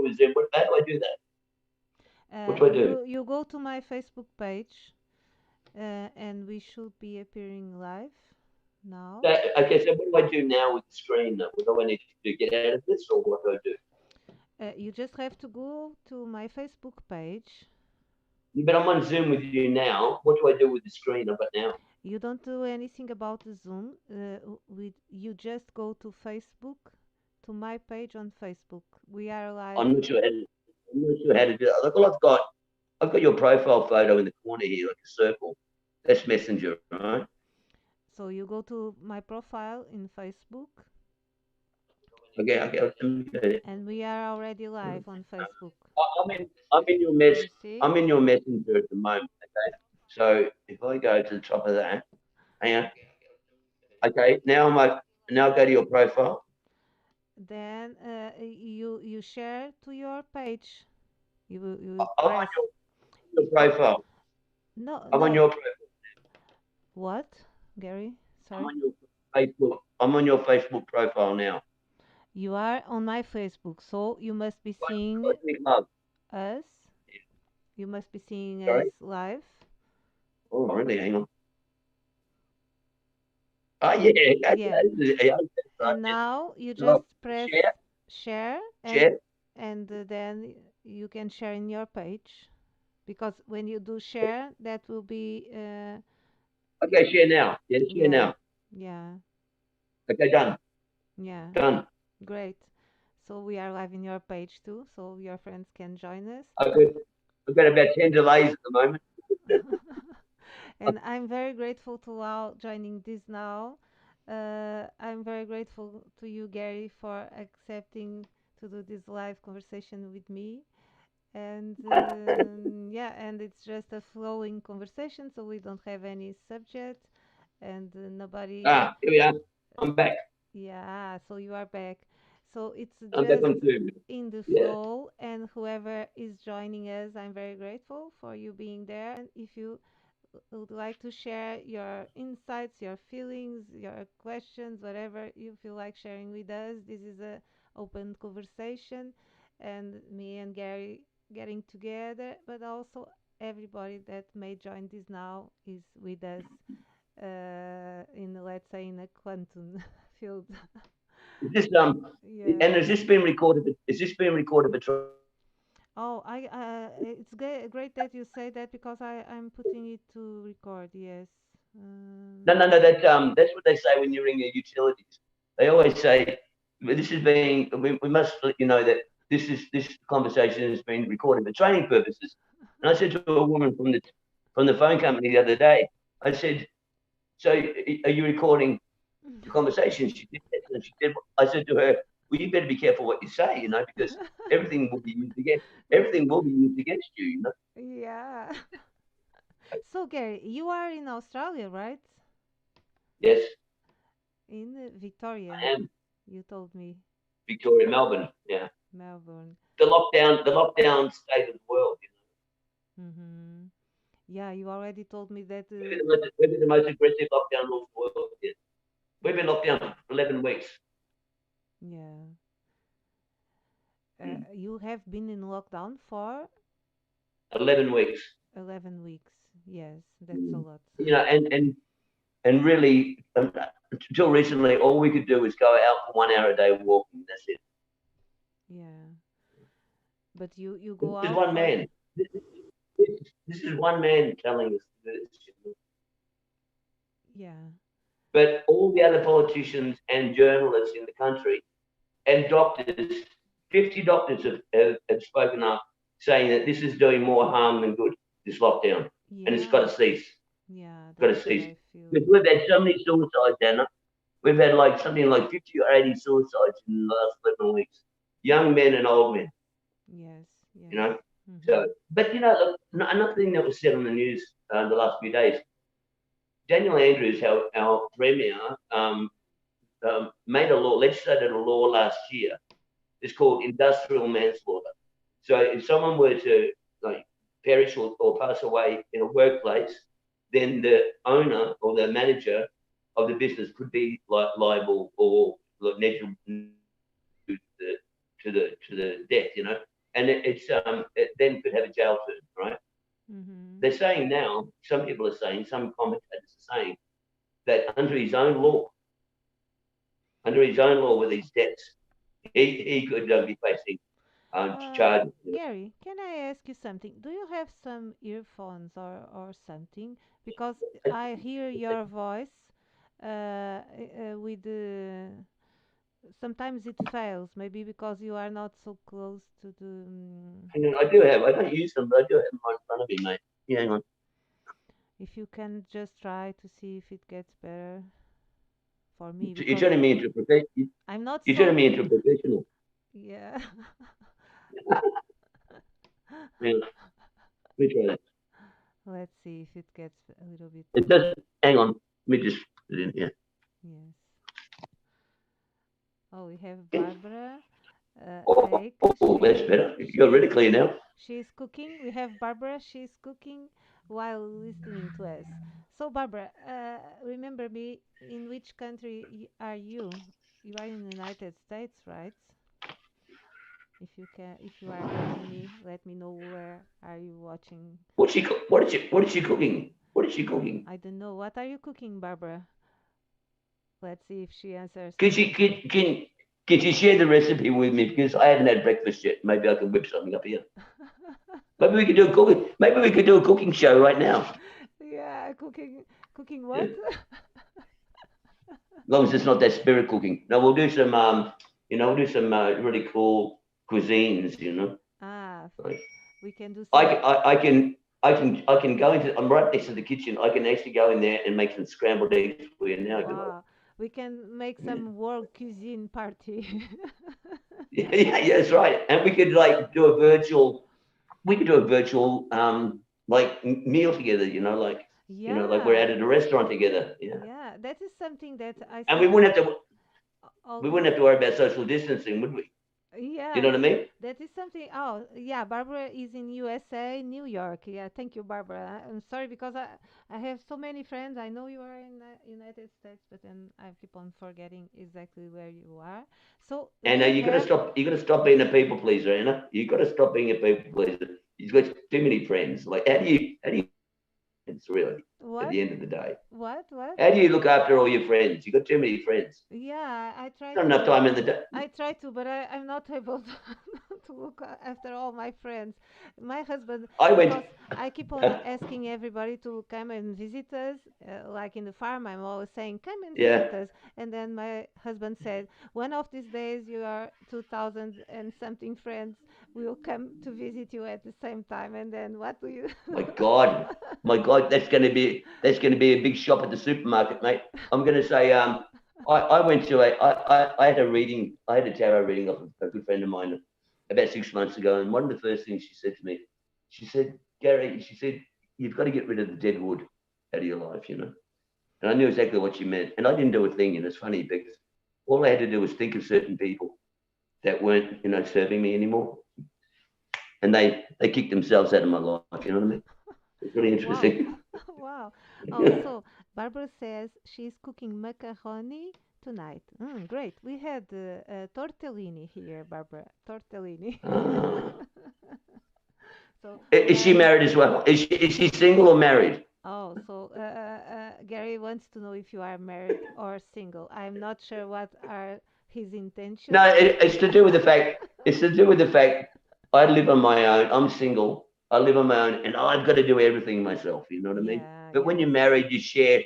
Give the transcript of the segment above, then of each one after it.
from a Zoom. How do I do that? What do I do? You go to my Facebook page, and we should be appearing live now. Okay, so what do I do now with the screen? What do I need to do? Get out of this, or what do I do? You just have to go to my Facebook page. But I'm on Zoom with you now. What do I do with the screen I've got now? You don't do anything about the Zoom. You just go to Facebook, to my page on Facebook. We are live. I'm not sure how to. I'm not sure how to do that. Look, all I've got your profile photo in the corner here, like a circle. That's Messenger, right? So you go to my profile in Facebook, Okay, okay. Let me go there. and we are already live on Facebook. I'm in your You see? I'm in your Messenger at the moment. Okay, so if I go to the top of that, hang on. Okay, now go to your profile. Then you share to your page. You I'm on press. your Oh, profile. no, I'm on no. your profile. What, Gary? I'm Sorry. on your Facebook. I'm on your Facebook profile now. You are on my Facebook, so you must be seeing Cosmic love. us. You must be seeing us Sorry. live. Oh, really? Hang on. Oh, yeah. Yeah. Yeah, that's right. And now you So, just press share, share, share. and then you can share in your page, because when you do share, that will be Okay, share now. Yeah, share yeah, now. yeah, Okay, done. yeah. Done. Great. So we are live in your page too, so your friends can join us. I've got, I've got about 10 delays at the moment. And I'm very grateful to all joining this now. I'm very grateful to you, Gary, for accepting to do this live conversation with me. And yeah, and it's just a flowing conversation, so we don't have any subject, and nobody. Ah, here we are. I'm back. Yeah, so you are back. So it's I'm back just on Zoom. in the Yeah. flow, and whoever is joining us, I'm very grateful for you being there. And if you would like to share your insights, your feelings, your questions, whatever you feel like sharing with us, this is a open conversation, and me and Gary getting together, but also everybody that may join this now is with us in, let's say, in a quantum field. Is this Yeah. and has this been recorded? Is this being recorded for training purposes? Oh, it's great that you say that, because I'm putting it to record. Yes. No, Um, no, no. That's what they say when you ring your utilities. They always say, "This is being. We must let you know that this conversation has been recorded for training purposes." And I said to a woman from the phone company the other day, I said, "So are you recording the conversation?" She did. And she said, "I said to her, well, you better be careful what you say, because everything will be used against you, you know." yeah. So, Gary, you are in Australia, right? Yes, In I Victoria, am. you told me. Victoria, Melbourne. Yeah, Melbourne. the lockdown state of the world. Mm-hmm. Yeah, you already told me that. Maybe the most aggressive lockdown rules in the world. Yes. We've been locked down for 11 weeks. Yeah. Mm. You have been in lockdown for 11 weeks. 11 weeks. Yes, that's a Mm. lot. And really, until recently, all we could do was go out for 1 hour a day walking. That's it. Yeah. But you This go is out one for. man. This is one man telling us this. Yeah. But all the other politicians and journalists in the country and doctors, 50 doctors have spoken up saying that this is doing more harm than good, this lockdown. And it's got to Yeah. cease. Yeah, Got to that's what cease. I feel. Because we've had so many suicides, Anna. We've had like something like 50 or 80 suicides in the last 11 weeks. Young men and old men, Yes, you yes. know. Mm-hmm. So, but look, another thing that was said on the news the last few days, Daniel Andrews, our premier, made a law, legislated a law last year. It's called industrial manslaughter. So if someone were to like perish or pass away in a workplace, then the owner or the manager of the business could be liable or negligent to the death. and it then could have a jail term, right? Mm-hmm. They're saying now, some people are saying, some commentators are saying that under his own law with his debts, he could be facing charges. Gary, can I ask you something? Do you have some earphones or something? Because I hear your voice with sometimes it fails. Maybe because you are not so close to the. Hang on, I do have. I don't use them, but I do have them right in front of me, mate. Yeah, hang on. If you can just try to see if it gets better for me, You're because turning me into a professional. I'm not You're so. turning me into a professional. Yeah. Hang on, let me try that. Let's see if it gets a little bit. It does. Hang on. Let me just put it in here. Yes. Oh, we have Okay. Barbara Oh, Ake. that's better. You're really clear now. She's cooking. We have Barbara. She's cooking while listening to us. So, Barbara, remember me. In which country are you? You are in the United States, right? If you are hearing me, let me know where are you watching. What is she cooking? What is she cooking? I don't know. What are you cooking, Barbara? Let's see if she answers. Can she can she share the recipe with me because I haven't had breakfast yet. Maybe I can whip something up here. Maybe we could do a cooking. Maybe we could do a cooking show right now. Yeah, cooking Yeah. what? As long as it's not that spirit cooking. No, we'll do some we'll do some really cool cuisines. Ah, Like, we can do I, some. I can go into. I'm right next to the kitchen. I can actually go in there and make some scrambled eggs for you now. If you like. Wow, we can make Yeah. some world cuisine party. Yeah, that's right. And we could like do a virtual. We could do a virtual like meal together. Like we're Yeah, out at a restaurant together. Yeah. yeah, that is something that I And see we always. wouldn't have to worry about social distancing, would we? You know Yeah, what I mean? that is something. Oh, yeah, Barbara is in USA, New York. Yeah, thank you, Barbara. I'm sorry because I have so many friends. I know you are in the United States, but then I keep on forgetting exactly where you are. So And we have. you gotta stop being a people pleaser, Anna. You gotta stop being a people pleaser. You've got too many friends. Like how do you it's really at What? the end of the day? What? How do you look after all your friends? You got too many friends. Yeah, I try Not enough to. time in the day. I try to, but I'm not able to, to look after all my friends. My husband, I went because I keep on asking everybody to come and visit us, like in the farm, I'm always saying, come and yeah. visit us. And then my husband said, one of these days, your 2000 and something friends will come to visit you at the same time. And then what do you? My God. My God, that's gonna be a big shop at the supermarket, mate. I'm gonna say I went to I had a reading, I had a tarot reading of a good friend of mine about 6 months ago, and one of the first things she said to me, she said, Gary, she said, you've got to get rid of the dead wood out of your life. And I knew exactly what she meant. And I didn't do a thing, and it's funny because all I had to do was think of certain people that weren't serving me anymore. And they kicked themselves out of my life, you know what I mean? It's really Wow. interesting. Wow. Also, Barbara says she's cooking macaroni tonight. Great. We had tortellini here, Barbara. Tortellini. uh, So we is she are. married as well? Is she single or married? Oh, so Gary wants to know if you are married or single. I'm not sure what are his No, intentions. it's to do with the fact. It's to do with the fact I live on my own. I'm single. I live on my own, and I've got to do everything myself. You know what I mean? Yeah, But when yeah. you're married, you share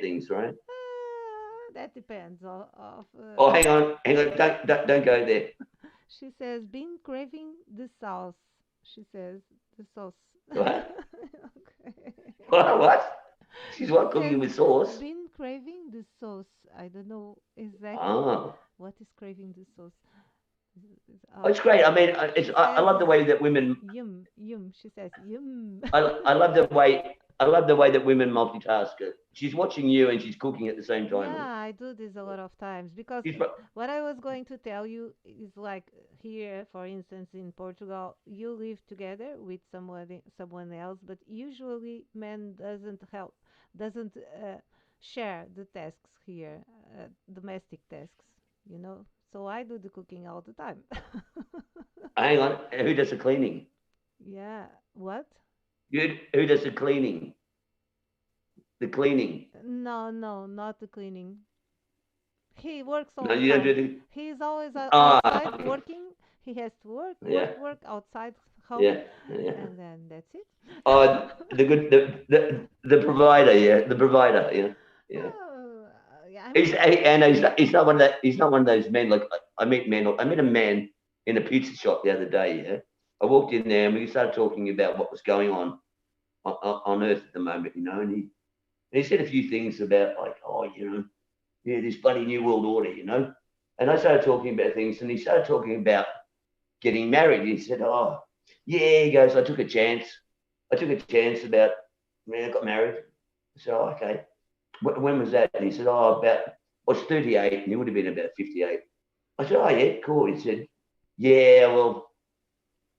things, right? That depends of Oh, hang on, don't go there. She says, been craving the sauce. She says, the sauce. What? Okay. What? She's She what says, cooking with sauce? been craving the sauce. I don't know exactly Ah, what is craving the sauce. oh, Oh, it's great. I mean, she I says, love the way that women. yum, yum. She says, yum. I love the way that women multitask. She's watching you and she's cooking at the same time. Yeah, I do this a lot of times because She's, what I was going to tell you is like here, for instance, in Portugal, you live together with someone else, but usually man doesn't help, doesn't share the tasks here, domestic tasks, you know. So I do the cooking all the time. Hang on, who does the cleaning? Yeah. What? Who does the cleaning? The cleaning. No, no, not the cleaning. He works all No, the you don't do time. the. He's always Ah, outside working. He has to work, work, yeah, work outside home, yeah, yeah. and then that's it. Oh, the provider, yeah, the provider, yeah, yeah. Oh, yeah, I He's mean, and he's not one of that. He's not one of those men. Like I meet men. I met a man in a pizza shop the other day. Yeah, I walked in there and we started talking about what was going on Earth at the moment. And he said a few things about like, oh, yeah, this bloody new world order. And I started talking about things, and he started talking about getting married. He said, oh, yeah, he goes, I took a chance. I took a chance about, man, I got married. I said, oh, okay. When was that? And he said, oh, about, I was 38, and he would have been about 58. I said, oh, yeah, cool. He said, yeah, well,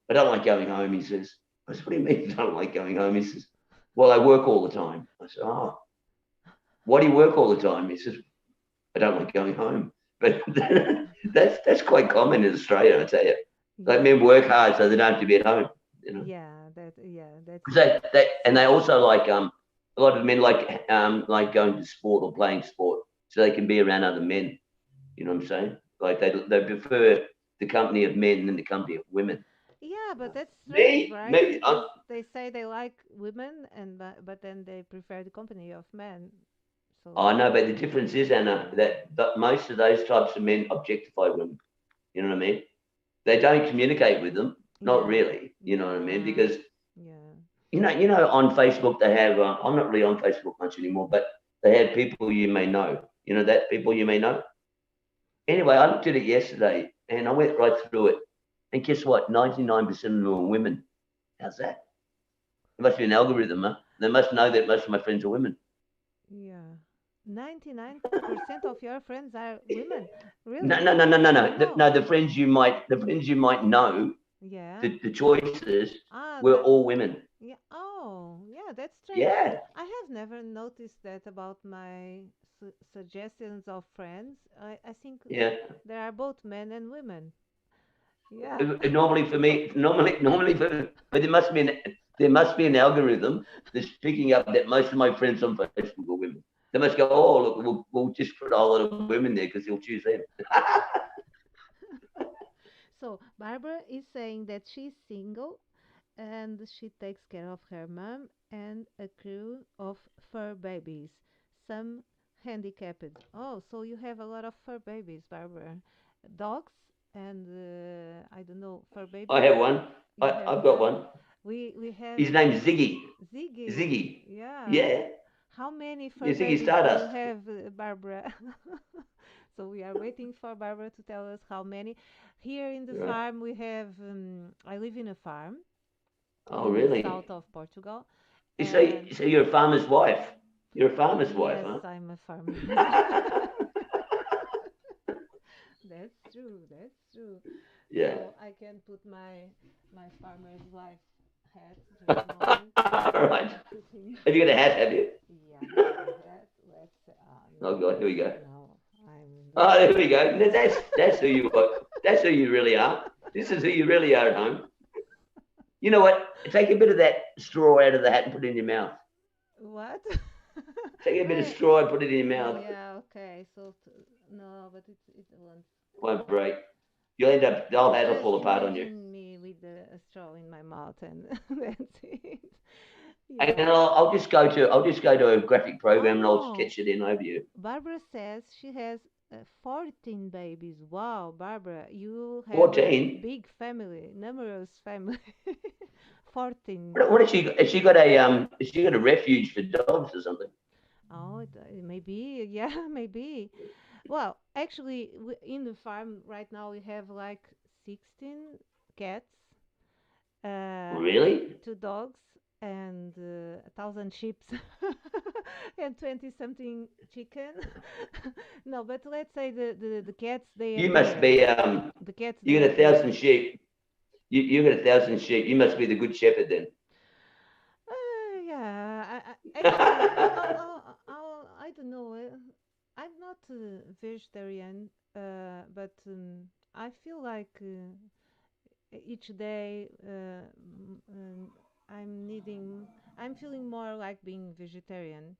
I don't like going home, he says. I said, what do you mean you don't like going home? He says, well, I work all the time. I said, oh, why do you work all the time? He says, I don't like going home. But that's quite common in Australia, I tell you. Like yeah, men work hard so they don't have to be at home, you know. yeah, that's 'Cause true. and they also like a lot of men like going to sport or playing sport so they can be around other men. You know what I'm saying? Like they prefer the company of men than the company of women. Yeah, but that's strange, Me, right? maybe. Because they say they like women, and but then they prefer the company of men. I So know, but the difference is, Anna, that most of those types of men objectify women. You know what I mean? They don't communicate with them, not yeah, really. You know what I mean? yeah, Because yeah, on Facebook they have. I'm not really on Facebook much anymore, but they have people you may know. You know that people you may know. Anyway, I looked at it yesterday and I went right through it. And guess what? 99% of them are women. How's that? It must be an algorithm, huh? They must know that most of my friends are women. yeah. 99% of your friends are women. No, Really? no, no, no, no, no. No. No, the friends you might know, Yeah. the choices Ah, were that. all women. Yeah. Oh, yeah. That's strange. Yeah, I have never noticed that about my suggestions of friends. I think yeah. there are both men and women. Yeah. Normally for me, normally but there must be an algorithm that's picking up that most of my friends on Facebook are women. They must go, oh look, we'll just put a whole lot of women there because he'll choose them. So Barbara is saying that she's single and she takes care of her mom and a crew of fur babies, some handicapped. Oh, so you have a lot of fur babies, Barbara. Dogs and I don't know, fur I babies. have one. You have I've got one. one. We have His name's Ziggy. Ziggy. Ziggy. Yeah. Yeah. How many fur Yeah, Ziggy babies do you Stardust. have, Barbara? So we are waiting for Barbara to tell us how many. Here in the Right. farm, we have, I live in a farm Oh, in the really? south of Portugal. You say, And so you're a farmer's wife. You're a farmer's wife, yes, huh? I'm a farmer's. That's true. That's true. Yeah. So I can put my farmer's wife hat. Just a moment. All right. I'm putting. Have you got a hat, have you? Yeah, I have a hat. Let's. Oh, God, here we go. No, I'm in the Oh, wrong. there we go. That's who you are. That's who you really are. This is who you really are at home. You know what? Take a bit of that straw out of the hat and put it in your mouth. What? Take a bit of Eh, straw and put it in your mouth. yeah, okay. So no, but it won't. Won't break. You'll end up. The whole hat will Just fall apart on you. imagine me with a straw in my mouth, and that's it. And Yeah. then I'll just go to a graphic program and I'll Oh, sketch it in over you. Barbara says she has 14 babies. Wow, Barbara, you have a 14. big family, numerous family. 14. What has she got? Has she got a refuge for dogs or something? Oh, maybe, yeah, maybe. Well, actually, in the farm right now we have like 16 cats, uh, Really? two dogs, and 1,000 sheep, and 20 something chicken. No, but let's say the cats they You must appear. be. The cats You they got a appear. thousand sheep. You got a thousand sheep. You must be the good shepherd then. Yeah, actually, I don't know. I'm not not vegetarian, but I feel like each day I'm needing, I'm feeling more like being vegetarian,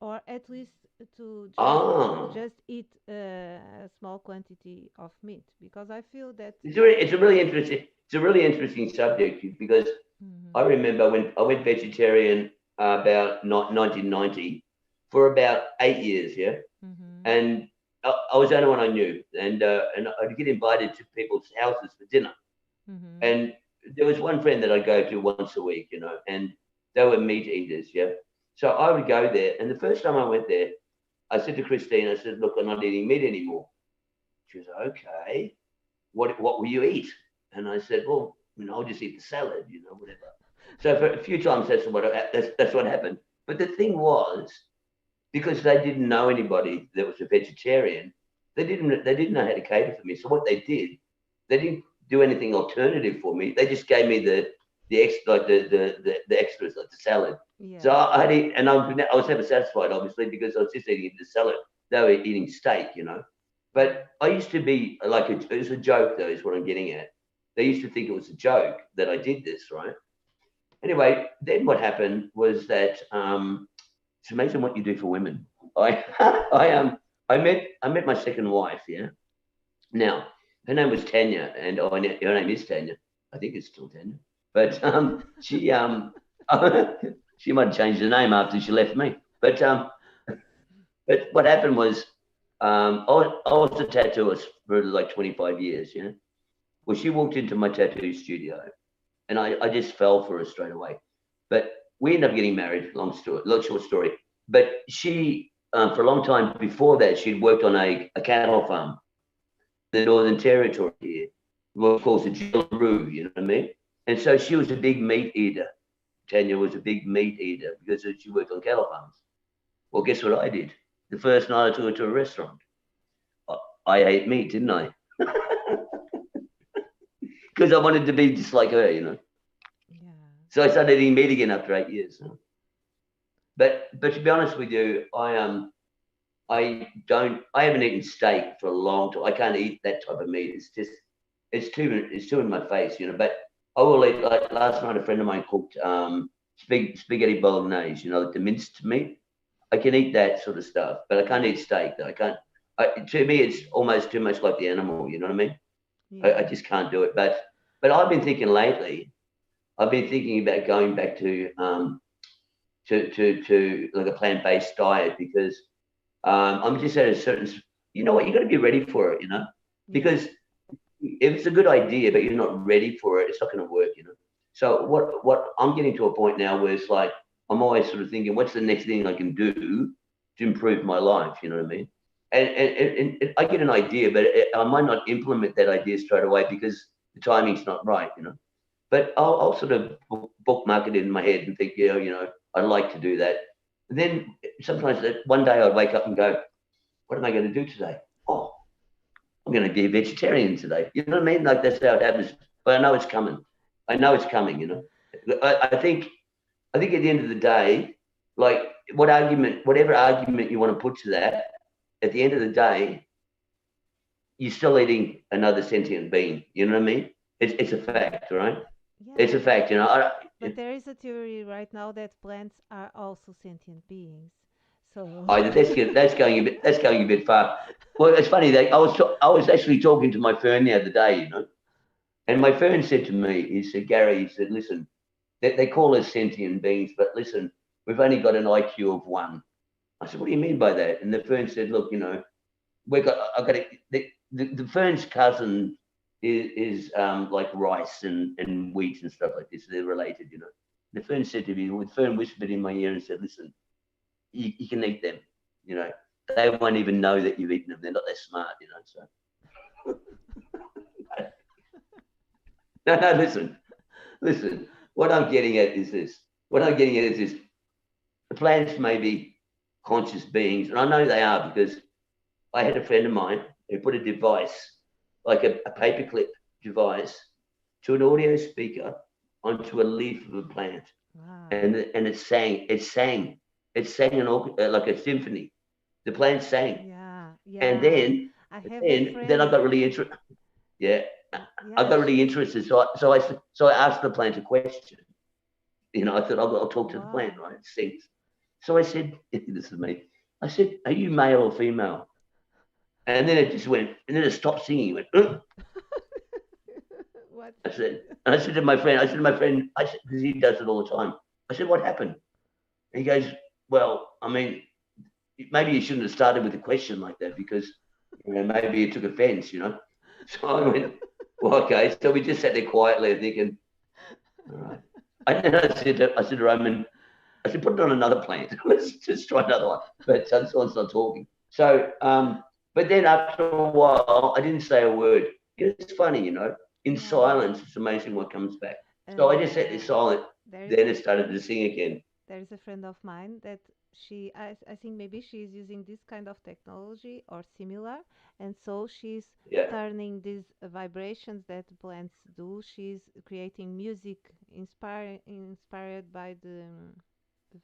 or at least to Ah, just eat a small quantity of meat because I feel that. it's a really interesting. It's a really interesting subject because I Mhm. remember when I went vegetarian about 1990 for about 8 years, yeah, Mhm. and I was the only one I knew, and I'd get invited to people's houses for dinner, Mhm. and there was one friend that I'd go to once a week, and they were meat eaters, yeah. So I would go there, and the first time I went there, I said to Christine, I said, "Look, I'm not eating meat anymore." She was okay. What will you eat? And I said, well, I'll just eat the salad, whatever. So for a few times that's what happened. But the thing was, because they didn't know anybody that was a vegetarian, they didn't know how to cater for me. So what they didn't do anything alternative for me. They just gave me the extra like the extras like the salad. So Yeah. I had eat, and I was never satisfied, obviously, because I was just eating the salad. They were eating steak. Yeah. But I used to be like it was a joke, though, is what I'm getting at. They used to think it was a joke that I did this, right? Anyway, then what happened was that it's amazing what you do for women. I I met my second wife. Yeah. Now her name was Tanya, and her name is Tanya. I think it's still Tanya, but she might have changed her name after she left me. But what happened was I was a tattooist for like 25 years. Yeah. Well, she walked into my tattoo studio, and I just fell for her straight away. But we ended up getting married. Long short story. But she, for a long time before that, she'd worked on a cattle farm in the Northern Territory here, what calls the Jillaroo. You know what I mean? And so she was a big meat eater. Tanya was a big meat eater because she worked on cattle farms. Well, guess what I did? The first night I took her to a restaurant, I, I ate meat, didn't I? Because I wanted to be just like her. Yeah. So I started eating meat again after 8 years. But to be honest with you, I haven't eaten steak for a long time. I can't eat that type of meat. It's too in my face. But I will eat. Like last night, a friend of mine cooked spaghetti bolognese. Like the minced meat. I can eat that sort of stuff, but I can't Yeah. eat steak. Though. I can't. To me, it's almost too much like the animal. You know what I mean? I Yeah. just can't do it. But I've been thinking lately. I've been thinking about going back to like a plant-based diet because I'm just at a certain. You know what? You got to be ready for it. Yeah. Because if it's a good idea but you're not ready for it, it's not going to work. So what I'm getting to a point now where it's like I'm always sort of thinking, what's the next thing I can do to improve my life? You know what I mean? And I get an idea, but I might not implement that idea straight away because the timing's not right. But I'll sort of bookmark it in my head and think, yeah, I'd like to do that. And then sometimes one day I'd wake up and go, what am I going to do today? Oh, I'm going to be a vegetarian today. You know what I mean? Like that's how it happens. But I know it's coming. I know it's coming. I think at the end of the day, like whatever argument you want to put to that, at the end of the day, you're still eating another sentient being. You know what I mean? It's a fact, right? It's a Yeah. fact. But there is a theory right now that plants are also sentient beings. So. That's going a bit far. Well, it's funny that I was actually talking to my fern the other day, and my fern said to me, he said, Gary, he said, listen, they call us sentient beings, but listen, we've only got an IQ of one. I said, what do you mean by that? And the fern said, look, I got the fern's cousin is like rice and wheat and stuff like this. They're related. The fern said to me, the fern whispered in my ear and said, listen, you can eat them. You know, they won't even know that you've eaten them. They're not that smart. So no, no, listen. What I'm getting at is this. What I'm getting at is this. The plants may be conscious beings, and I know they are because I had a friend of mine who put a device, like a paperclip device, to an audio speaker onto a leaf of a plant, Wow. and it sang an like a symphony. The plant sang. Yeah. And Yeah, then, I have a then I friend. got really interested. Yeah, I Yeah, got really interested. So I asked the plant a question. I thought I'll talk to the plant, wow. right? It sings. So I said, this is me. I said, "Are you male or female?" And then it just went, and then it stopped singing. It went, "Ugh." What? I said to my friend, I said, because he does it all the time. I said, "What happened?" And he goes, "Well, I mean, maybe you shouldn't have started with a question like that because, maybe it took offense." So I went, "Well, okay." So we just sat there quietly thinking, all right. And then I said to Roman, I said, put it on another plant. Let's just try another one. But this one's not talking. So, but then after a while, I didn't say a word. It's funny, in Yeah. silence, it's amazing what comes back. So I just sat there Uh, silent. there is Then a it started to sing again. there is a friend of mine that I think maybe she's using this kind of technology or similar, and so she's Yeah. turning these vibrations that plants do. She's creating music inspired by the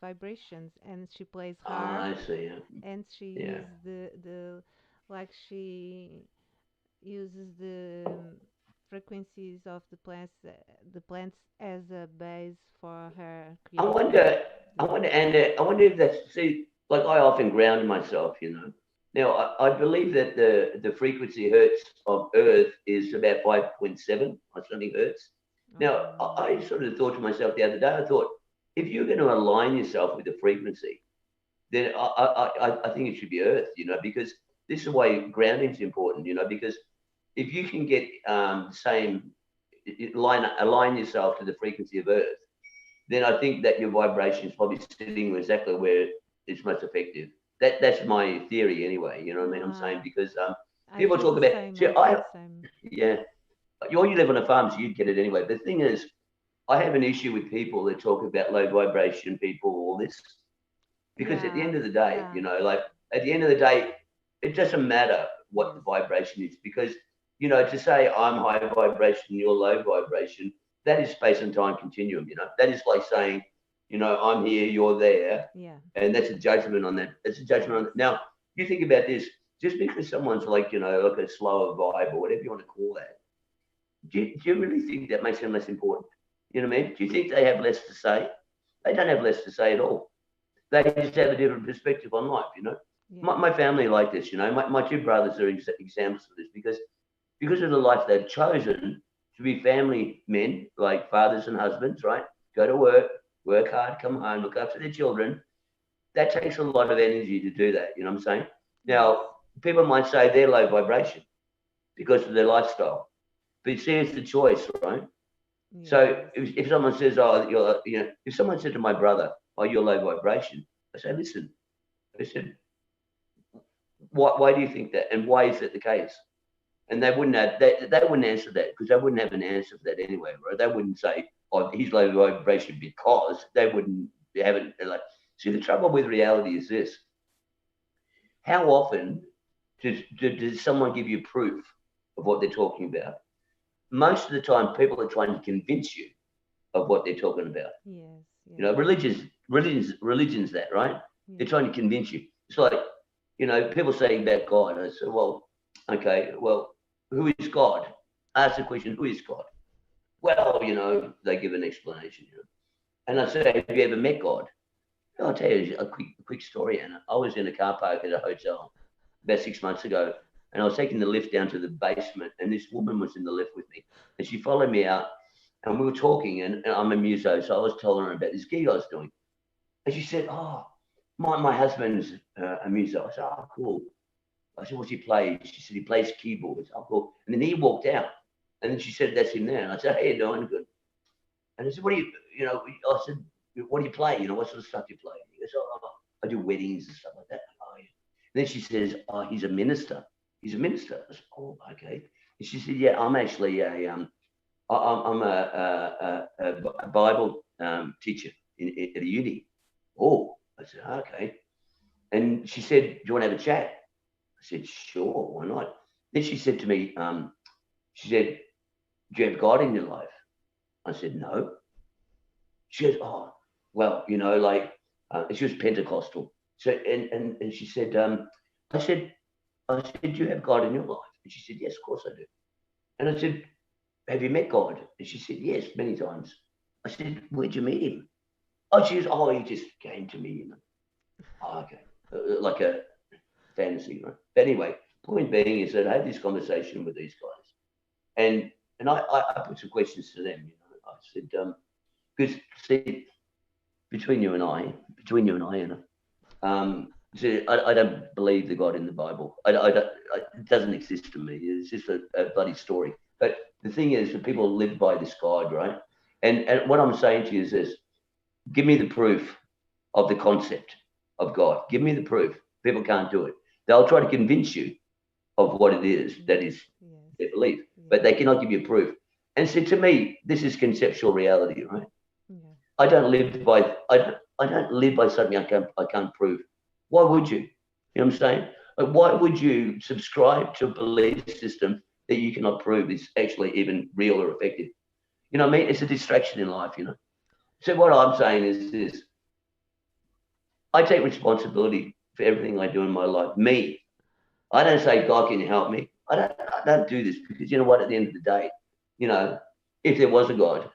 vibrations, and she plays harp, I see. and she Yeah. uses the like she uses the frequencies of the plants as a base for her I creating wonder, the I wonder if that's, see, like I often ground myself. Now, I believe that the frequency hertz of Earth is about 5.7 or something hertz. Now, I Oh, sort of thought to myself the other day, I thought, if you're going to align yourself with the frequency, then I think it should be Earth, because this is why grounding is important, because if you can get the same, align yourself to the frequency of Earth, then I think that your vibration is probably sitting exactly where it's most effective. That's my theory anyway. You know what I mean? I'm saying yeah. because I people feel talk the about. same. See, I feel the same. yeah, you live on a farm, so you'd get it anyway. But the thing is, I have an issue with people that talk about low vibration people, all this, because at the Yeah, end of the day, yeah, like at the end of the day, it doesn't matter what the yes, vibration is because to say I'm high vibration, you're low vibration, that is space and time continuum. That is like saying, I'm here, you're there, yeah, and that's a judgment on that. That's a judgment on yes, it. Now, you think about this. Just because someone's like like a slower vibe or whatever you want to call that, do you really think that makes them less important? You know what I mean? Do you think they have less to say? They don't have less to say at all. They just have a different perspective on life. yeah, My family like this. My two brothers are examples of this because of the life they've chosen to be family men, like fathers and husbands, right? Go to work hard, come home, look after their children. That takes a lot of energy to do that. You know what I'm saying? yes, Now, people might say they're low vibration because of their lifestyle, but see, it's the choice, right? So yes, if someone says, "Oh, if someone said to my brother, "Oh, you're low vibration," I say, "Listen," I said, why do you think that? And why is that the case? And they wouldn't answer that because they wouldn't have an answer for that anyway, right? They wouldn't say, oh, he's low vibration because they wouldn't have it. Like, see, the trouble with reality is this: how often does someone give you proof of what they're talking about? Most of the time, people are trying to convince you of what they're talking about. yes, You know, yes, religion's that, right? They're yes, trying to convince you. It's like, people say about God. I say, well, okay, well, who is God? Ask the question, who is God? Well, they give an explanation. And I say, have you ever met God? I'll tell you a quick story, Anna. I was in a car park at a hotel about 6 months ago, and I was taking the lift down to the basement, and this woman was in the lift with me, and she followed me out, and we were talking, and I'm a muso, so I was telling her about this gig I was doing, and she said, "Oh, my husband's a muso." I said, "Oh, cool." I said, "What's he play?" She said, "He plays keyboards." Oh, cool. And then he walked out, and then she said, "That's him there." And I said, "How you doing?" Good. And I said, "What do I said, "What do you play? What sort of stuff do you play?" He goes, "Oh, I do weddings and stuff like that." Oh, yeah. And then she says, "Oh, he's a minister. He's a minister." I said, "Oh, okay." And she said, "Yeah, I'm actually I'm a Bible teacher at a uni." Oh, I said, "Okay." And she said, "Do you want to have a chat?" I said, "Sure, why not?" Then she said to me, she said, "Do you have God in your life?" I said, "No." She goes, "Oh, well, like," and she was Pentecostal. So, and she said, I said, I said, do you have God in your life? And she said, yes, of course I do. And I said, have you met God? And she said, yes, many times. I said, where'd you meet him? Oh, she goes, oh, he just came to me, you know. Oh, okay. Like a fantasy, right? But anyway, point being is that I had this conversation with these guys, and I put some questions to them. You know, I said, because see, between you and I, you know, see, I don't believe the God in the Bible. It doesn't exist to me. It's just a bloody story. But the thing is, that people live by this God, right? And what I'm saying to you is this: give me the proof of the concept of God. Give me the proof. People can't do it. They'll try to convince you of what it is that is Yes. their belief, but Yes. they cannot give you proof. And so to me, this is conceptual reality, right? Yeah. I don't live by I don't live by something I can't prove. Why would you? You know what I'm saying? Like, why would you subscribe to a belief system that you cannot prove is actually even real or effective? You know what I mean? It's a distraction in life, you know. So what I'm saying is this: I take responsibility for everything I do in my life. Me, I don't say, God, can you help me? I don't do this because you know what? At the end of the day, you know, if there was a God,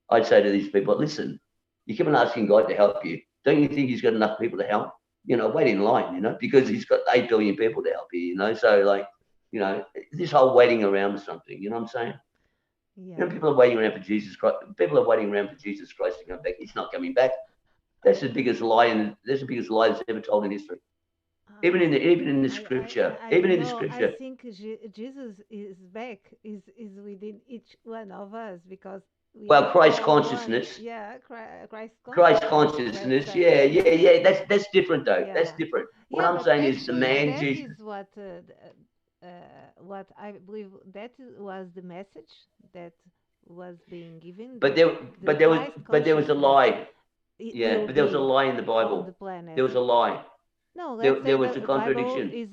I'd say to these people, listen, you keep on asking God to help you. Don't you think He's got enough people to help? You know, wait in line, you know, because He's got 8 billion people to help you, you know. So, like, you know, this whole waiting around for something, you know what I'm saying? You know, Yeah. people are waiting around for Jesus Christ. People are waiting around for Jesus Christ to come back. He's not coming back. That's the biggest lie that's ever told in history. Uh, Even in the scripture, I even don't in the know. I scripture, think Jesus is back, is within each one of us because we well, are Christ all one. consciousness, Yeah, Christ Christ consciousness. Let's consciousness, say. yeah, Yeah, yeah, yeah. That's different though. That's yeah, different. What yeah. I'm But saying is the actually, man that Jesus. is what I believe was the message that was being given But that there, the Christ but there was a consciousness lie. it Yeah, will but there was a be lie in the on the Bible. planet. There was a lie. No, let's say There was the a Bible contradiction. is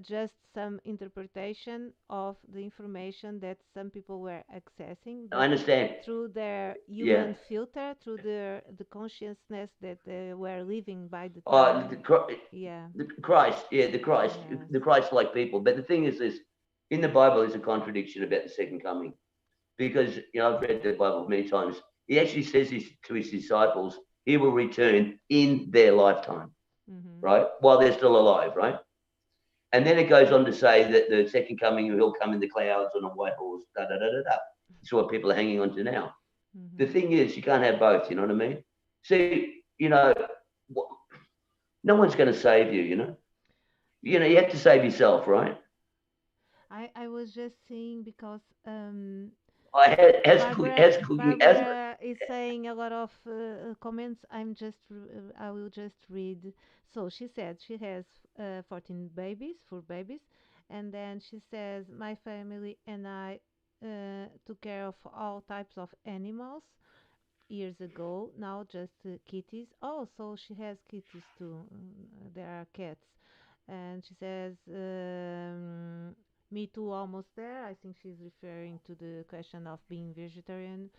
just some interpretation of the information that some people were accessing, I but understand. through their Yeah. human filter, through the consciousness that they were living by the Uh, time. the, Chri- Yeah, the Christ, yeah, yes. the Christ-like people. But the thing is this: in the Bible, is a contradiction about the second coming because you know I've read the Bible many times. He actually says this to his disciples: He will return in their lifetime, Mm-hmm. right, while they're still alive, right? And then it goes on to say that the second coming, he'll come in the clouds on a white horse. Da da da da da. It's what people are hanging on to now. The Mm-hmm. thing is, you can't have both. You know what I mean? See, you know, no one's going to save you. You know, you have to save yourself, right? I was just saying because I had Barbara as Barbara is saying a lot of comments. I will just read. So she said she has 14 babies, 4 babies, and then she says my family and I took care of all types of animals years ago. Now just kitties. Oh, so she has kitties too. There are cats, and she says, "Me too, almost there." I think she's referring to the question of being vegetarian.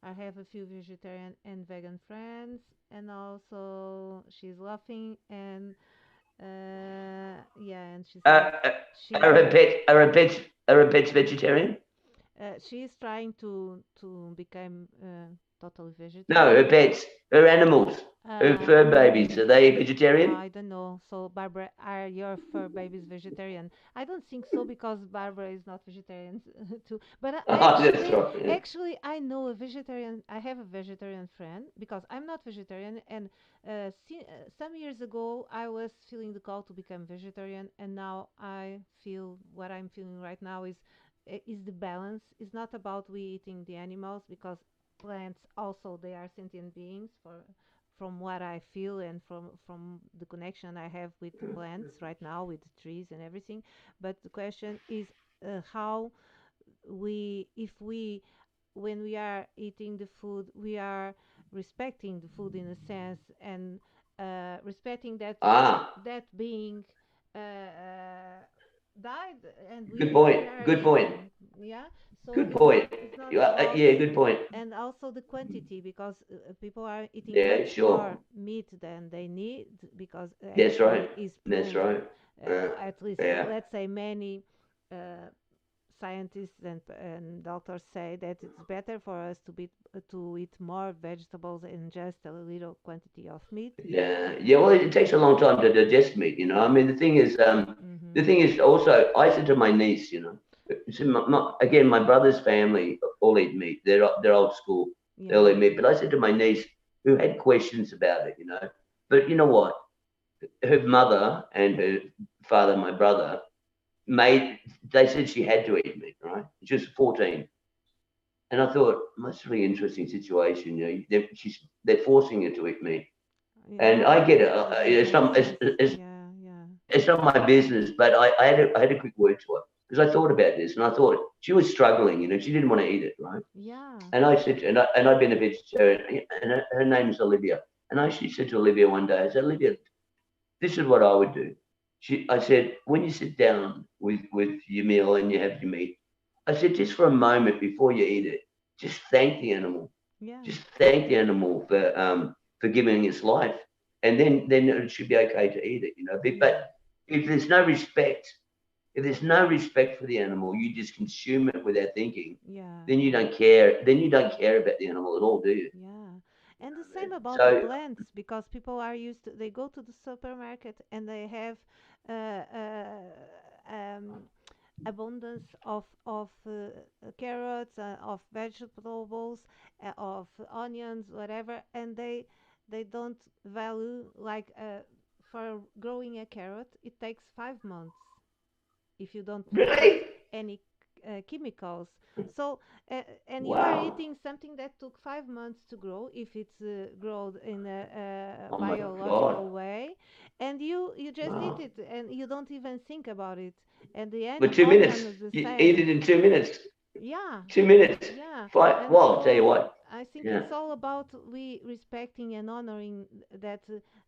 I have a few vegetarian and vegan friends, and also she's laughing and yeah, and she uh, says uh, she's are her pets are her pets are her pets vegetarian? she's trying to become totally No, her vegetarian. pets, her animals, her fur babies. Um, Are they vegetarian? I don't know. So, Barbara, are your fur babies vegetarian? I don't think so because Barbara is not vegetarian too. But Oh, that's right. Yeah. I know a vegetarian. I have a vegetarian friend because I'm not vegetarian. And some years ago, I was feeling the call to become vegetarian, and now I feel what I'm feeling right now is the balance. It's not about we eating the animals because plants also they are sentient beings for from what I feel and from the connection I have with plants right now, with the trees and everything. But the question is how if we, when we are eating the food, we are respecting the food in a sense and respecting Ah, that being died and good we point. are Good point. eating. Yeah. So Good point. it's not about, Yeah, good point. and also the quantity, because people are eating Yeah, much more sure. meat than they need, because That's right. actually is That's proved, right. Uh, at least yeah. let's say many uh, scientists and doctors say that it's better for us to eat more vegetables and just a little quantity of meat. Yeah, yeah. Well, it takes a long time to digest meat. I mean, the Mm-hmm. thing is also, I said to my niece, see, again, my brother's family all eat meat. They're old school. They all Yeah. eat meat. But I said to my niece, who had questions about it, but you know what? Her mother and her father, my brother, made. They said she had to eat meat, right? She was 14, and I thought, that's a really interesting situation. They're forcing her to eat meat. And I Yeah, get it. it doesn't make sense. Yeah, yeah. It's not my business, but I had a quick word to her because I thought about this and I thought she was struggling. She didn't want to eat it, right? Yeah. And I said, and I've been a vegetarian, and her name is Olivia. And I actually said to Olivia one day, I said, Olivia, this is what I would do. I said, when you sit down with your meal and you have your meat, I said, just for a moment before you eat it, just thank the animal. Yeah. Just thank the animal for giving its life, and then it should be okay to eat it. But Yeah. if there's no respect, if there's no respect for the animal, you just consume it without thinking. Yeah. Then you Yeah. don't care. Then you don't care about the animal at all, do you? Yeah. And the same about the So plants, because people are used to, they go to the supermarket and they have uh, uh, um, abundance of carrots, of vegetables, of onions, whatever, and they don't value, like, for growing a carrot, it takes 5 months if you don't put really, any chemicals. So, and you are wow. eating something that took 5 months to grow, if it's grown in a Oh my God. biological way, and you just eat Wow. it and you don't even think about it. And the But 2 minutes, onion is the you eat same. it in 2 minutes. Yeah, 2 minutes. yeah. Fine. And Well, I'll tell you so what. I think Yeah. it's all about we respecting and honoring that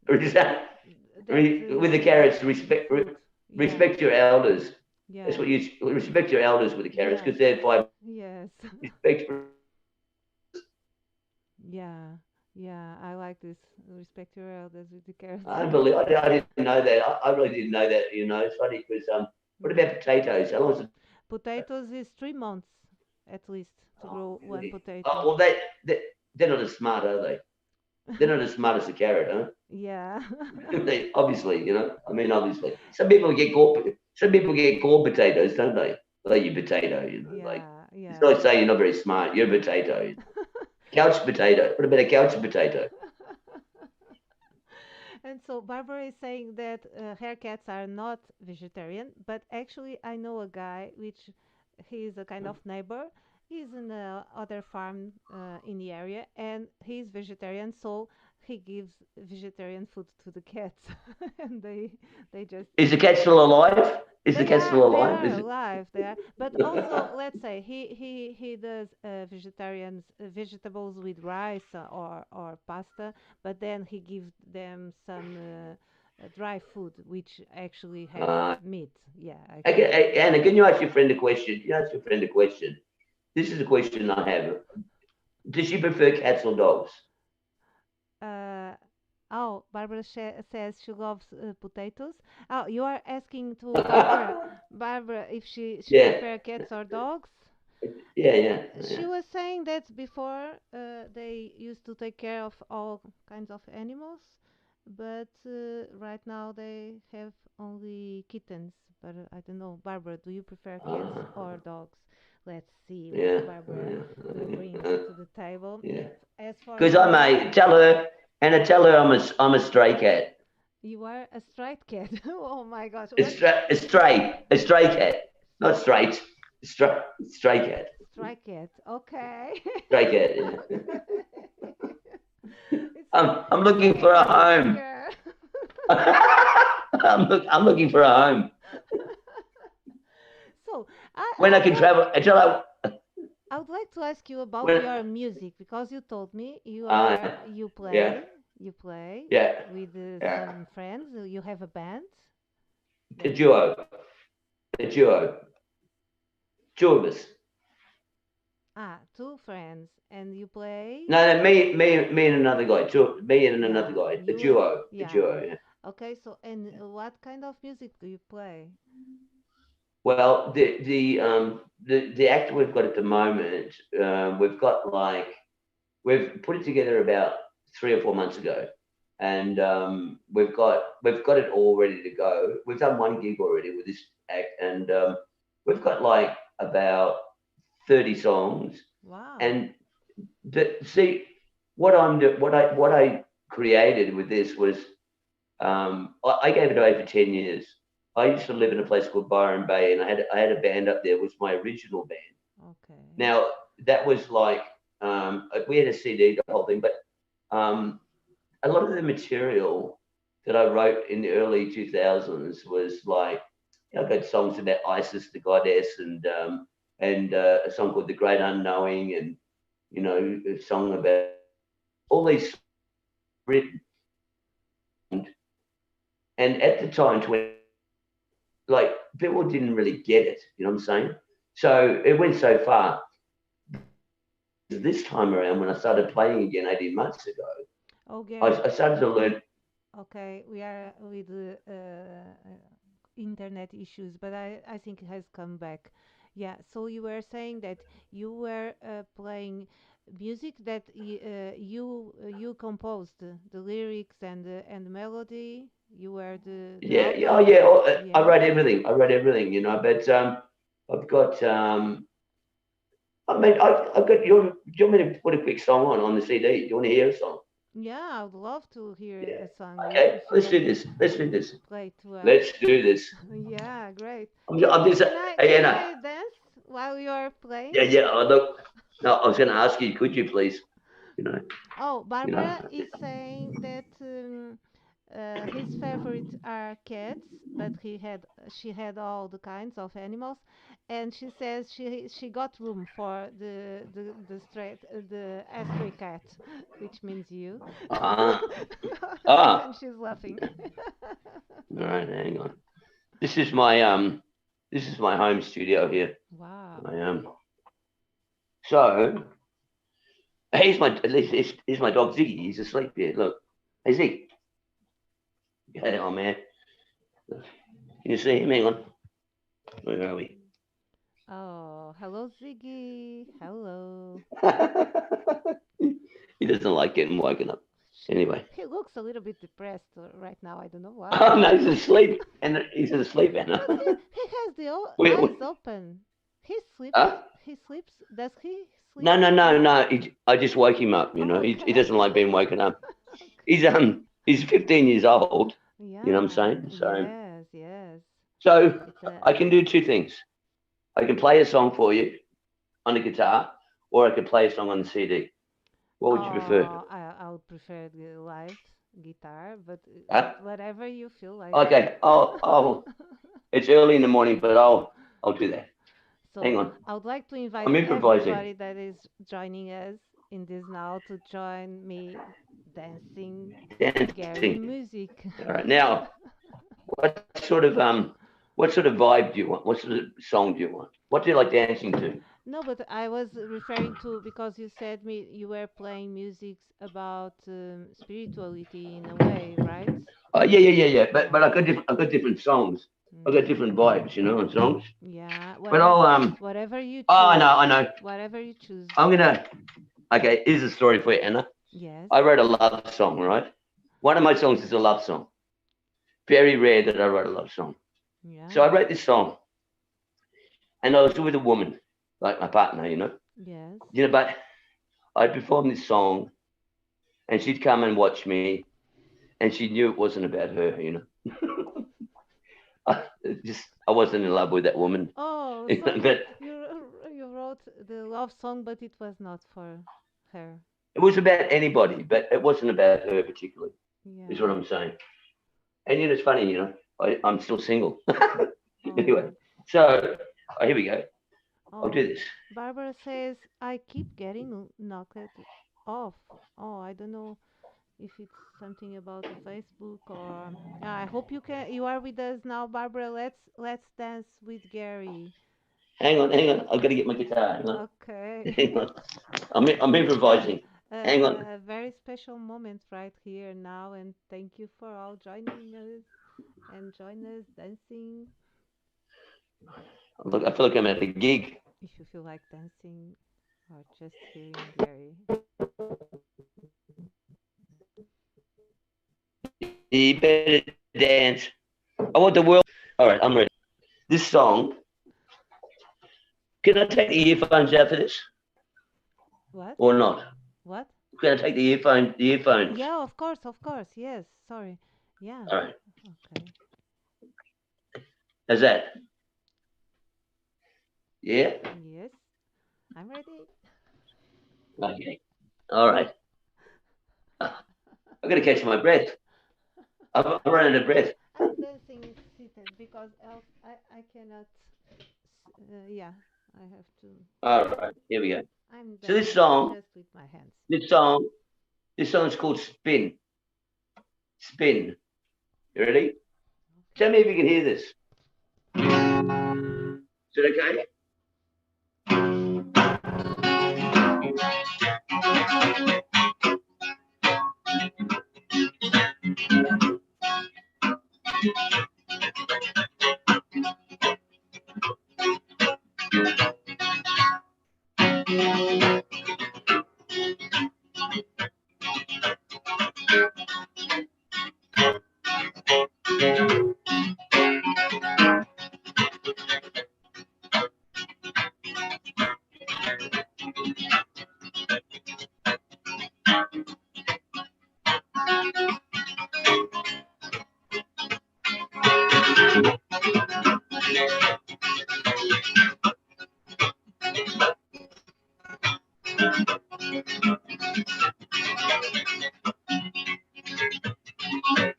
With the carrots, food. Yeah, respect your elders. That's yeah, what you respect your elders with the carrots yes, because they're 5 minutes. yes. Respect for Yeah, yeah, I like this. Respect your elders with the carrots. unbelievable. I didn't know that. I really didn't know that. It's funny because what Mm. about potatoes? How long does it Potatoes is 3 months at least to oh, grow one really? potato. Oh, well, they're not as smart, are they? They're not as smart as the carrot, huh? Yeah. Obviously, I mean, obviously, Some people get called potatoes, don't they? Like you potato, like Yeah, it's yeah. like saying you're not very smart. You're a potato. Couch potato. What about a couch potato? And so Barbara is saying that haircuts are not vegetarian, but actually I know a guy which he is a kind of neighbor. He's in a other farm in the area, and he's vegetarian, so he gives vegetarian food to the cats, and they just Is the eat. cat still alive? Is the cat still They alive? are Is it? alive. They are, but also let's say he does vegetarians vegetables with rice or pasta, but then he gives them some dry food which actually have Uh, meat. Yeah, okay, actually. Anna, can you ask your friend a question? Can you ask your friend a question? This is a question I have. Does she prefer cats or dogs? Uh, oh, Barbara says she loves potatoes. Oh, you are asking to Barbara if she Yeah, prefer cats or dogs? yeah, yeah, She yeah. was saying that before they used to take care of all kinds of animals, but right now they have only kittens. But I don't know, Barbara, do you prefer cats or dogs? Let's see what Yeah, Barbara brings to the table. yeah. As for Because I me, may tell her, Anna, tell her I'm a stray cat. you are a striped cat. Oh my gosh, A, what? stra- a stray cat, not straight. Stray cat, Striped cat. Okay. stray cat. Yeah. Okay. It's I'm it's looking like a for a cat home. burglar. I'm looking for a home So when I I can would like travel. Until I would like to ask you about when your music, because you told me uh, yeah, you play yeah, with yeah. some friends. You have a band. The That's duo, the duo, two of us. Ah, two friends, and you play? No, no, me and another guy. Me and another Yeah, guy. you, A yeah. duo. Yeah. Okay, so and what kind of music do you play? Well, the actor we've got at the moment, we've got like we've put it together about 3 or 4 months ago, and we've got it all ready to go. We've done one gig already with this act, and we've got like about 30 songs. Wow. And see, what I created with this was I gave it away for 10 years. I used to live in a place called Byron Bay, and I had a band up there. It was my original band. Okay. Now that was like we had a CD, the whole thing, but um, a lot of the material that I wrote in the early 2000s was like, I've got songs about Isis, the goddess, and a song called "The Great Unknowing," and a song about all these written. And at the time, like people didn't really get it. You know what I'm saying? So it went so far. This time around, when I started playing again 18 months ago, Oh, I, Gary. I started to learn. Okay, we are with internet issues, but I think it has come back. Yeah, so you were saying that you were playing music that you composed the lyrics and the melody. You were the Yeah, yeah, oh author. yeah. I Yes. wrote everything. I wrote everything. But I've got. I mean, I've got. Do you want me to put a quick song on the CD? Do you want to hear a song? Yeah, I would love to hear Yeah. a song Okay. if Let's do you this. Let's do this. play to us. Let's do this. Yeah, great. I'm just. Hey, Can Anna. I dance while you are playing? Yeah, yeah. Look. No, I was going to ask you. Could you please? You know. Oh, You know. Barbara is saying that his favorites are cats, but she had all the kinds of animals, and she says she got room for the stray cat, which means you, Ah. Ah. and she's laughing. All right. Hang on. This is my This is my home studio here. Wow. I So here's my dog Ziggy. He's asleep here. Look. Hey Zig. Hey, oh man. Can you see him? Hang on. Where are we? Oh, hello Ziggy. Hello. He doesn't like getting woken up. Anyway. He looks a little bit depressed right now. I don't know why. Oh no, he's asleep. And he's asleep, Anna. But he has the Wait. eyes open. He sleeps. Huh? He sleeps. Does he sleep No, no, with? no, no. I just woke him up. Oh, He okay. doesn't like being woken up. Okay. He's 15 years old. You know what I'm Yeah. saying? Yes. Yes. So It's a. I can do two things. I can play a song for you on the guitar, or I can play a song on the CD. What would you prefer? Oh, I would prefer the live guitar, but Huh? whatever you feel like. Okay. It's early in the morning, but I'll do that. Hang So on. I would like to invite I'm improvising. everybody that is joining us in this now to join me dancing Gary Dancing. music. All right. Now, what sort of vibe do you want? What sort of song do you want? What do you like dancing to? No, but I was referring to because you said me you were playing music about spirituality in a way, right? Yeah, yeah, yeah, yeah. But I've got different songs. I've got Mm, different vibes, on songs. yeah, But whatever, I'll. whatever you Oh, choose, I know. whatever you choose. I'm gonna. Okay, here's a story for you, Anna. Yes. I wrote a love song, right? One of my songs is a love song. Very rare that I wrote a love song. So Yeah. I wrote this song, and I was with a woman, like my partner, Yes. But I'd perform this song, and she'd come and watch me, and she knew it wasn't about her. I wasn't in love with that woman, Oh, so but you wrote the love song, but it was not for her. it was about anybody, but it wasn't about her particularly. Is what Yeah. I'm saying. And it's funny, I'm still single. Anyway, Oh. so here we go. I'll do Oh. this. Barbara says I keep getting knocked off. Oh, I don't know if it's something about the Facebook or I hope you are with us now, Barbara. Let's dance with Gary. hang on. I've got to get my guitar. Hang on, Okay. hang on. I'm It's improvising. Hang on. a very special moment right here now, and thank you for all joining us and join us dancing. Look, I feel like I'm at a gig. If you feel like dancing or just hearing Gary. You better dance. I want the world. All right, I'm ready. This song. Can I take the earphones out for this What? or not? What? Can I take the earphone? The earphones. Yeah, of course, of course. Yes, sorry. Yeah. All right. Okay. How's that? Yeah. Yes, I'm ready. Okay. All right. I've got to catch my breath. I'm running out of breath. I'm dancing seated because else I cannot. Yeah, I have to. All right. Here we go. I'm So this dancing song, just with my hands. this song, this song is called Spin. Spin. You ready? Tell Okay. me if you can hear this. Is it okay?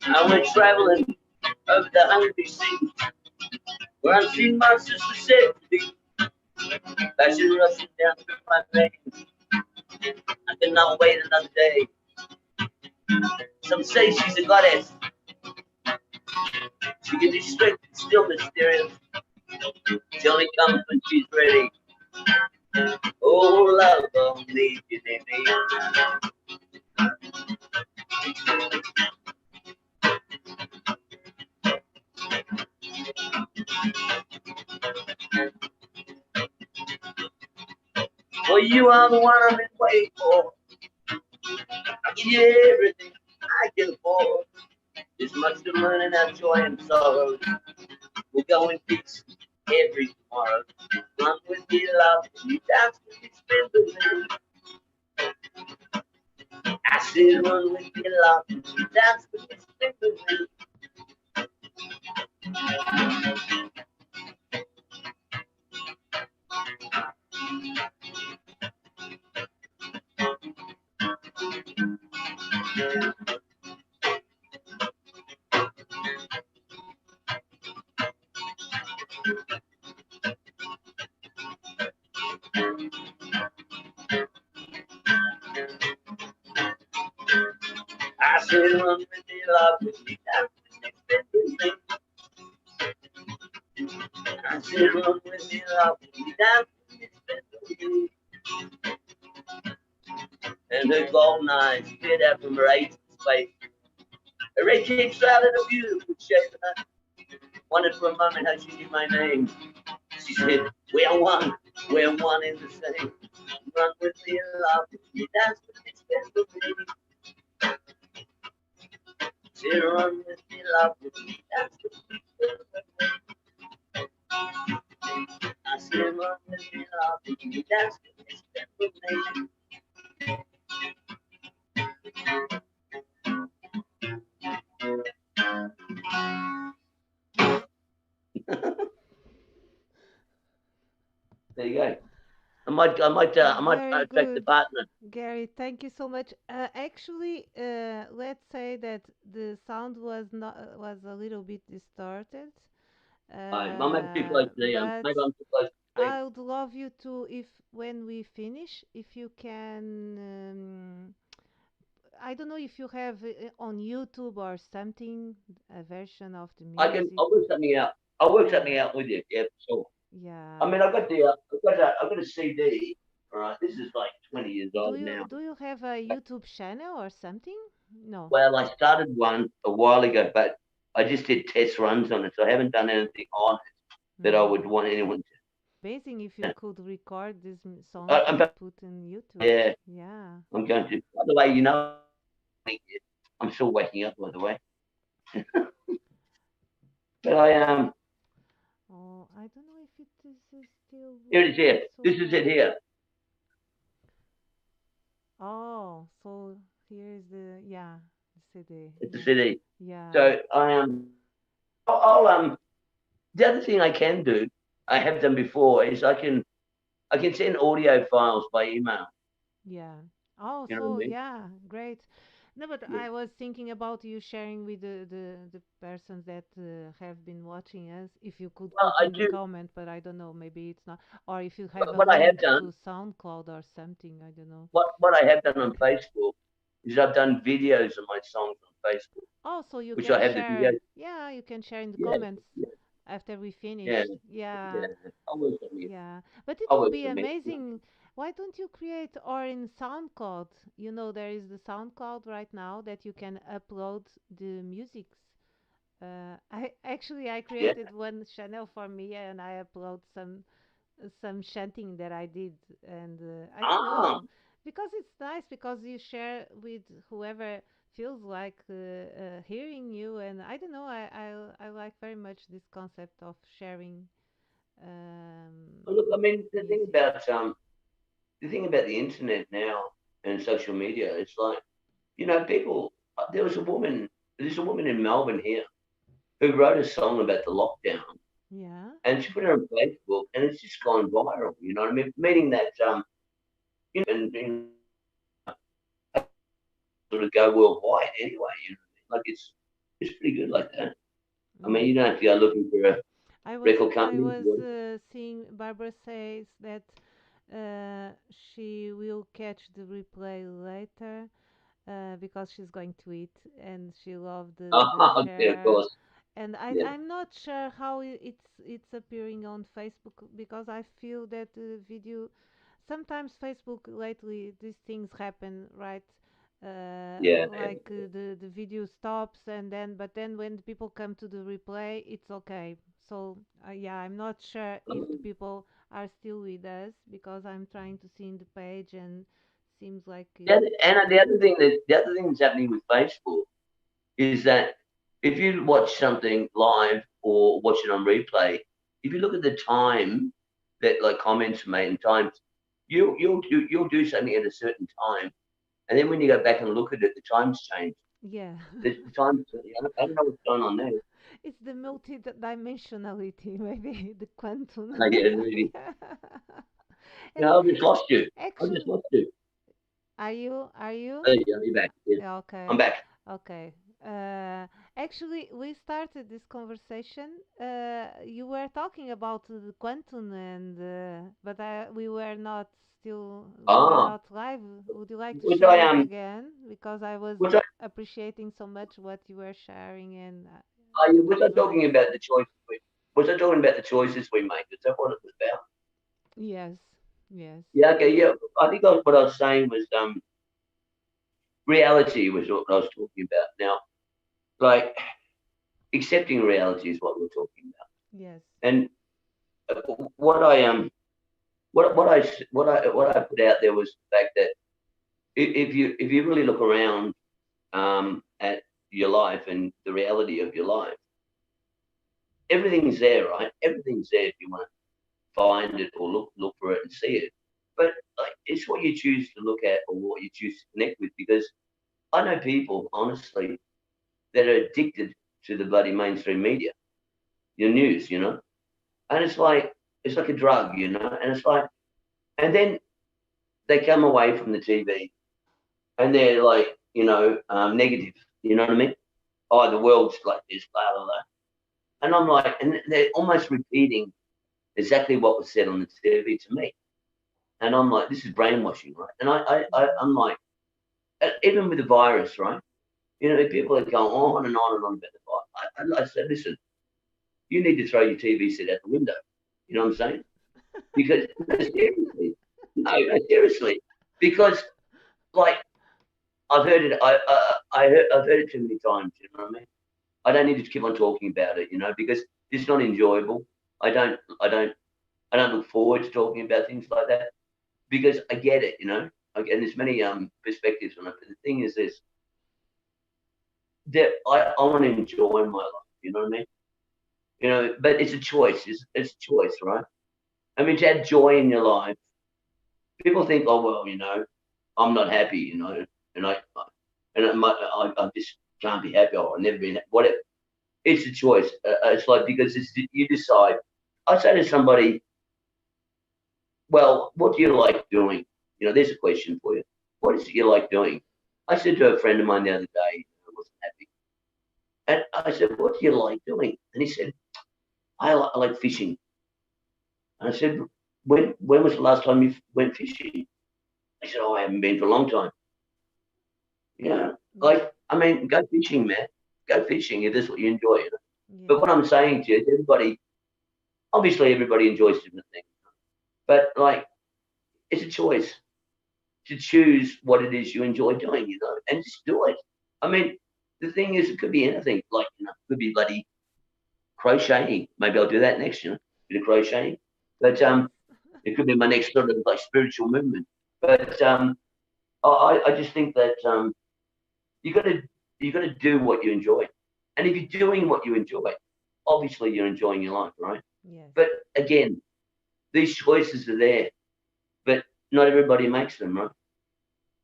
I went traveling over the hungry sea, where I've seen monsters for safety, passion rushing down through my veins. I cannot wait another day. Some say she's a goddess. She can be strict and still mysterious. She only comes when she's ready. Oh, love only you need me. For you, I'm the one I've been waiting for. I give you everything I can afford. There's much to learn and have joy and sorrow. We'll go in peace every tomorrow. Run with me, love. You dance with me, spend with me. I said, run with me, love. You dance with me, spend with me. I said, run with me, love. You dance with me, spend with me. I said, run with me, love. You dance with me, spend with me. And her golden eyes peered out from her aged face. Her red cheeks shrouded a beautiful shape, and I wondered for a moment how she knew my name. She said, we're one in the same. Run with me, love, you dance with me, spend with me. She run with me, love, you dance with me, spend with me. I said, run with me, love, you dance with me, spend with me. There you go. I might Very take the good, partner. Gary. Thank you so much. Actually, let's say that the sound was not was a little bit distorted, I'm maybe too close to the, but maybe I'm too close to the. I would love you to, if when we finish, if you can, I don't know if you have on YouTube or something, a version of the I can, music. I'll work something out. I'll work something out with you. Yeah, sure. Yeah. I mean, I've got a CD. All right, this is like 20 years Do old you now. do you have a YouTube channel or something? No. Well, I started one a while ago, but I just did test runs on it, so I haven't done anything on it that I would Mm. want anyone Amazing if you to. could record these songs I'm, and put in YouTube. yeah, Yeah. I'm going to. By the way, I'm still waking up. By the way, but Oh, I don't know if it is still here it is. working Here, so this is it well. here. Oh, so here's the yeah, the CD. It's a Yeah. CD. Yeah. So I am. I'll. The other thing I can do, I have done before, is I can send audio files by email. Yeah. Oh, You know what so I mean? yeah, great. No, but Yeah. I was thinking about you sharing with the persons that have been watching us, if you could Well, put I in the do. comment, but I don't know, maybe it's not, or if you have a What I have link done, to SoundCloud or something, I don't know. what I have done on Facebook is I've done videos of my songs on Facebook, Oh, so you which can I have the share, videos. yeah, you can share in the Yeah, comments yeah, after we yeah, finish. yeah. Yeah. I'll work on it. Yeah, but it I'll will work be on it. amazing. Why don't you create or in SoundCloud? You know, there is the SoundCloud right now that you can upload the musics. I Yeah. created one channel for me and I upload some chanting that I did, and I don't Ah, know, because it's nice because you share with whoever feels like hearing you, and I don't know, I like very much this concept of sharing well, look. I mean, music. the thing about the internet now and social media, it's like people. There was a woman. There's a woman in Melbourne here who wrote a song about the lockdown, Yeah. and she put it on Facebook, and it's just gone viral. You know what I mean? Meaning that and sort of go worldwide anyway. You know, what I mean? Like it's pretty good like that. I mean, you Mm. don't have to go looking for a record I company. was seeing Barbara says that she will catch the replay later because she's going to eat and she loved the Oh, yeah, of share. course. And Yeah. I'm not sure how it's appearing on Facebook because I feel that the video sometimes Facebook lately these things happen, right? Yeah. Like the video stops and then but then when people come to the replay it's okay. So yeah, I'm not sure if the Um, people are still with us because I'm trying to see in the page and seems like the it's other, and the other thing that's happening with Facebook is that if you watch something live or watch it on replay, if you look at the time that like comments are made and times, you'll do something at a certain time, and then when you go back and look at it, the time's changed. yeah. The time's I don't know what's going on there. It's the multi-dimensionality, maybe the quantum. And I get really, Yeah. you And know, I've just lost you. I've just actually, lost you. are you? Are you? There you go. You're back. Yeah. Yeah, I'm okay. back. Okay. Actually, we started this conversation. You were talking about the quantum, and but we were not we were Ah, not live. Would you like to was share I it again? Because I was was I appreciating so much what you were sharing, and was it I was talking amazing. about the choices was I talking about the choices we make? Is that what it was about? Yes, yes, Yeah. Okay. Yeah. I think what I was saying was reality was what I was talking about. Now, like accepting reality is what we're talking about. yes, And what I what I put out there was the fact that if you really look around at your life and the reality of your life, everything's there, right? Everything's there if you want to find it or look for it and see it. But like, it's what you choose to look at or what you choose to connect with. Because I know people, honestly, that are addicted to the bloody mainstream media, your news, and it's like a drug, and it's like, and then they come away from the TV and they're like, negative. You know what I mean? Oh, the world's like this, blah blah blah. And I'm like, and they're almost repeating exactly what was said on the TV to me. And I'm like, this is brainwashing, right? And yes, I'm like, even with the virus, right? People are going on and on and on about the virus. I said, listen, you need to throw your TV set out the window. You know what I'm saying? Because no, seriously, no, seriously, because like I've heard it, I've heard it too many times. You know what I mean? I don't need to keep on talking about it, because it's not enjoyable. I don't, I don't, I don't look forward to talking about things like that because I get it. Like, and there's many perspectives on it. But the thing is this: that I want to enjoy my life. You know what I mean? But it's a choice. It's a choice, right? I mean, to have joy in your life, people think, oh well, I'm not happy, and I just can't be happy. Or I've never been whatever. It's a choice. It's like because you decide. I say to somebody, well, what do you like doing? There's a question for you. What is it you like doing? I said to a friend of mine the other day, I wasn't happy, and I said, what do you like doing? And he said, I like fishing. And I said, when was the last time you went fishing? I said, oh, I haven't been for a long time. Yeah. Like, I mean, go fishing, man. Go fishing if that's what you enjoy. But Yeah. what I'm saying to you is obviously everybody enjoys different things. But like, it's a choice to choose what it is you enjoy doing, and just do it. I mean, the thing is, it could be anything. Like, it could be bloody crocheting. Maybe I'll do that next, bit of crocheting. But Yes. it could be my next sort of like spiritual movement. But I just think that you got to you got to do what you enjoy, and if you're doing what you enjoy, obviously you're enjoying your life, right? Yes. But again, these choices are there, but not everybody makes them, right?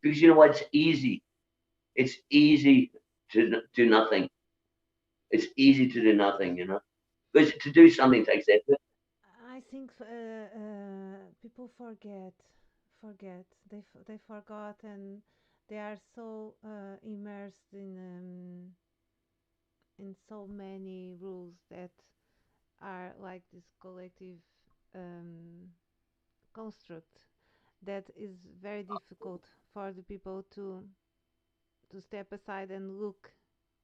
Because you know what? It's easy. It's easy to do nothing. It's easy to do nothing, because to do something takes effort. I think people forget. They forgot, and they are so immersed in so many rules that are like this collective um, construct that is very difficult for the people to step aside and look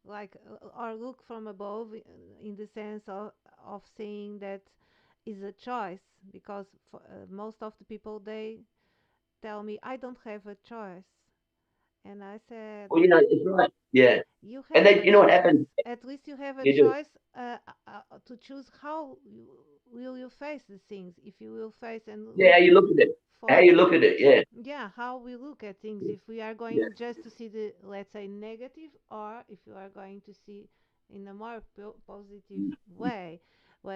like or look from above in the sense of saying that is a choice because for, most of the people they tell me I don't have a choice and I said Well, it's right. Yeah, you and have then a you know what choice. happens? At least you have a You do. choice to choose how will you face the things. If you will face and Yeah, how look you look at it. How for you look at it. Yeah, yeah, how we look at things. If we are yeah. going just to see the, let's say, negative, or if you are going to see in a more positive way,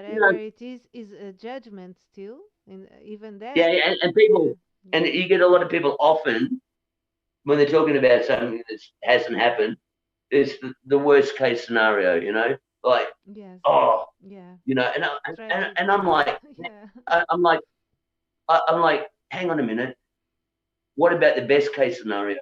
You whatever know, it is a judgment still. And even that, yeah, and yeah, people, and yeah, you get a lot of people often when they're talking about something that hasn't happened. It's the worst case scenario. Like, yes, oh, yeah, and I'm tragedy, like, yeah, I'm like, I'm like, hang on a minute. What about the best case scenario?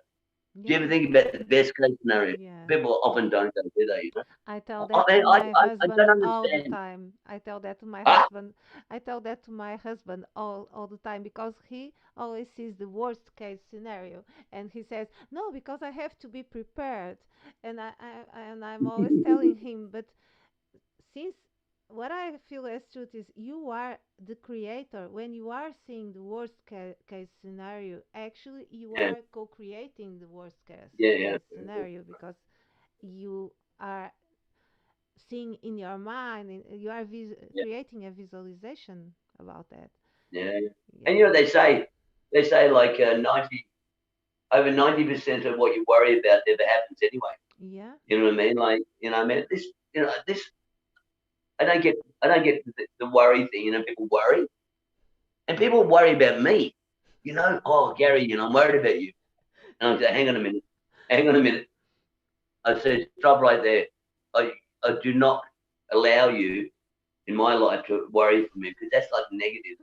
Do you yeah, ever think about the best case scenario? yeah. People often don't go, do they? I tell I that mean, to my I don't husband all the understand. time. I tell that to my Ah, husband. I tell that to my husband all the time because he always sees the worst case scenario and he says, "No, because I have to be prepared." And I'm always telling him, but since what I feel as truth is you are the creator. When you are seeing the worst case scenario, actually you yeah, are co-creating the worst yeah, yeah, case scenario because you are seeing in your mind and you are yeah, creating a visualization about that. yeah, yeah. And Yeah, they say like 90% of what you worry about never happens anyway. yeah, You know what I mean? Like, I mean, this, I don't get the worry thing. People worry, and people worry about me. Oh, Gary, I'm worried about you. And I say, hang on a minute, hang on a minute. I said, stop right there. I do not allow you in my life to worry for me because that's like negative.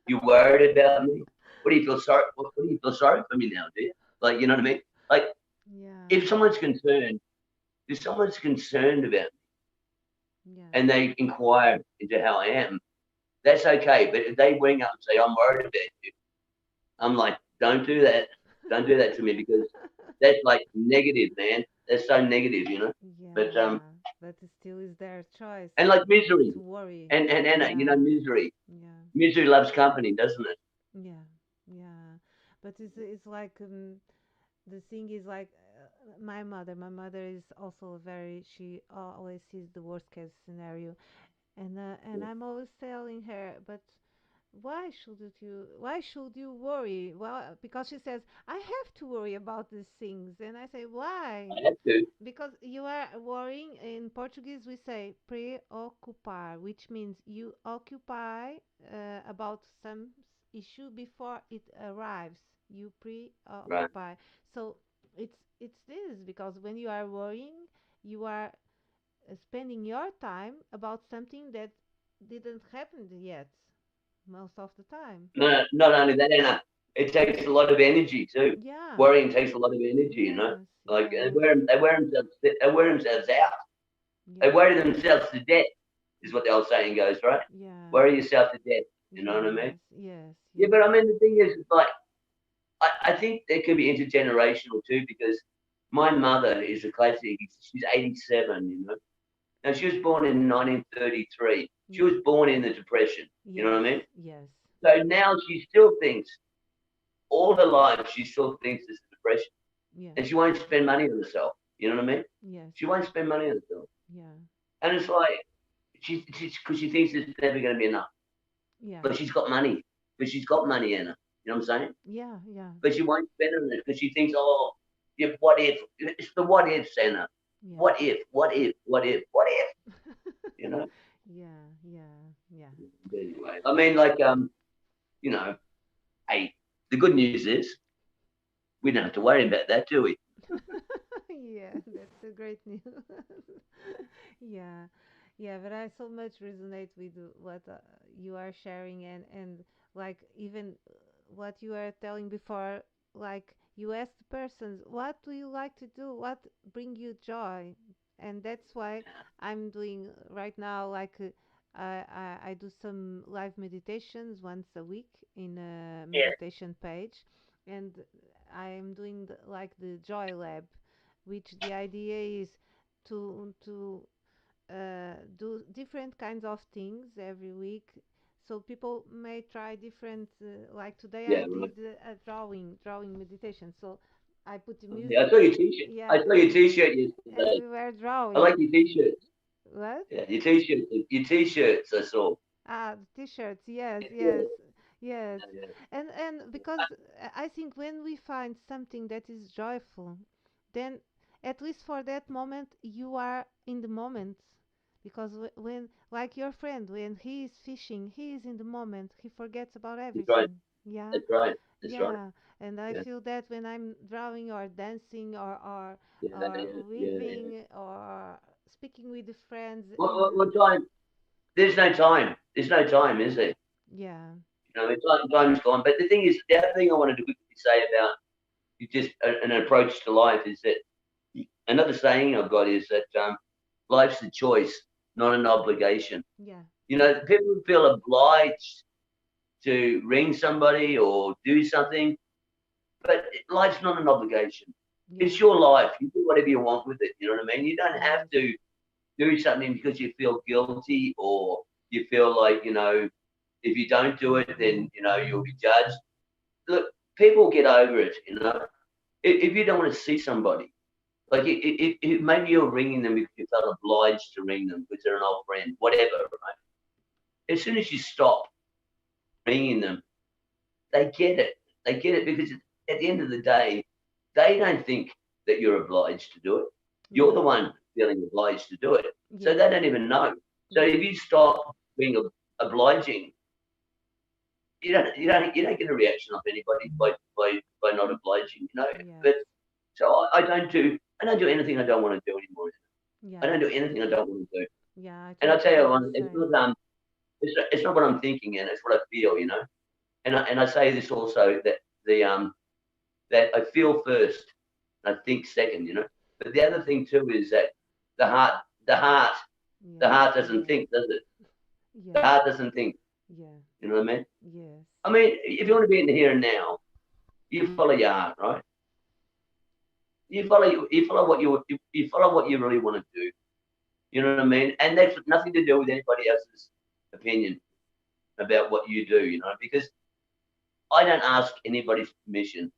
You worried about me? What do you feel sorry? What do you feel sorry for me now, do you? Like, you know what I mean? Like, yeah, if someone's concerned, if someone's concerned about me yeah. and they inquire into how I am, that's okay. But if they ring up and say, I'm worried about you, I'm like, don't do that. Don't do that to me because that's like negative, man. That's so negative. But Yeah, but it still is their choice and like misery to worry. and Yeah, misery. yeah, Misery loves company, doesn't it? Yeah, yeah. But it's like the thing is like my mother is also very, she always sees the worst case scenario, and I'm always telling her, but why should you worry? Well, because she says I have to worry about these things, and I say why? I have to. Because you are worrying. In Portuguese we say preocupar, which means you occupy about some issue before it arrives. You Right. preoccupy. So it's this, because when you are worrying, you are spending your time about something that didn't happen yet most of the time. No, not only that, Anna, it takes a lot of energy too. Yeah. Worrying takes a lot of energy, you know. Yes. Like Yes. they wear themselves out. They Yeah. worry themselves to death, is what the old saying goes, right? Yeah. Worry yourself to death. You know what I mean? Yes. Yes. Yeah, Yes. but I mean the thing is, it's like I think it could be intergenerational too, because my mother is a classic. She's 87, you know. Now she was born in 1933. She Yeah. was born in the Depression. You know what Yes. I mean? Yes. So now she still thinks all her life she still thinks it's a depression, Yeah. and she won't spend money on herself. You know what I mean? Yes. She won't spend money on herself, Yeah. and it's like she's because she thinks it's never going to be enough. Yeah. But she's got money, but she's got money in her. You know what I'm saying? Yeah. Yeah. But she won't spend it on it because she thinks, oh, yeah, what if? It's the what if, Anna. Yeah. What if? What if? What if? What if? You know. Yeah. Yeah. Yeah. But anyway, I mean, like, you know, hey, the good news is we don't have to worry about that, do we? Yeah, that's a great news. Yeah, yeah, but I so much resonate with what you are sharing, and like even what you were telling before, like you ask the persons, what do you like to do? What bring you joy? And that's why I'm doing right now, like I do some live meditations once a week in a Yeah. meditation page, and I'm doing like the Joy Lab, which the idea is to do different kinds of things every week. So people may try different. Like today, I Yeah, did right. a drawing meditation. So I put the Yeah, I music. saw your t-shirt. I Yeah, saw your t-shirt and yesterday. we were I like drawing. your t-shirts. What? Yeah, your t-shirts. Your t-shirts. I saw. Ah, the t-shirts. Yes, Yeah, yes, yes. yeah, And because I think when we find something that is joyful, then at least for that moment you are in the moment. Because when, like your friend, when he is fishing, he is in the moment. He forgets about that's right. everything. Yeah, That's right. That's right. yeah. And I Yeah, feel that when I'm drawing or dancing yeah, or yeah, yeah. reading or speaking with the friends in, What time? There's no time. There's no time, is there? yeah, You know, time's gone. But the thing is, the other thing I wanted to quickly say about just an approach to life is that another saying I've got is that life's a choice, not an obligation. yeah, You know, people feel obliged to ring somebody or do something, but life's not an obligation. yeah, It's your life. You do whatever you want with it. You know what I mean? You don't have yes, to do something because you feel guilty or you feel like, you know, if you don't do it, then, you know, you'll be judged. Look, people get over it, you know. If you don't want to see somebody, like maybe you're ringing them because you felt obliged to ring them because they're an old friend, whatever, right? As soon as you stop ringing them, they get it. They get it because at the end of the day, they don't think that you're obliged to do it. You're yeah, the one feeling obliged to do it. So yes, they don't even know. So yes, if you stop being obliging, you don't get a reaction off anybody by not obliging, you know. yes, But so I don't do anything I don't want to do anymore. I yeah, don't do anything I don't want to do. yeah. I And I try to tell do you, the same. it's not what I'm thinking, and it's what I feel, you know. And I say this also that the that I feel first, and I think second, you know. But the other thing too is that the heart, the heart, the Yes, heart doesn't yes, think, does it? The yes, heart doesn't think. yeah, You know what I mean? yes, I mean, if you want to be in the here and now, you follow your heart, right? You follow what you really want to do. You know what I mean? And that's nothing to do with anybody else's opinion. about what you do, because I don't ask anybody's permission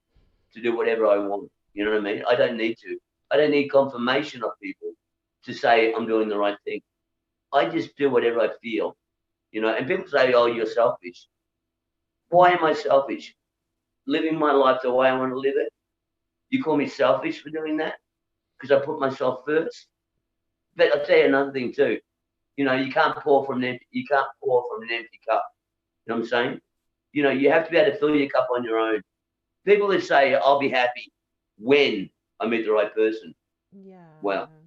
to do whatever I want. You know what I mean? I don't need to. I don't need confirmation of people to say I'm doing the right thing. I just do whatever I feel, And people say, "Oh, you're selfish." Why am I selfish? Living my life the way I want to live it. You call me selfish for doing that because I put myself first. But I'll tell you another thing too. You can't pour from an empty. You can't pour from an empty cup. You know what I'm saying? You have to be able to fill your cup on your own. People that say I'll be happy when I meet the right person. Well, Yeah.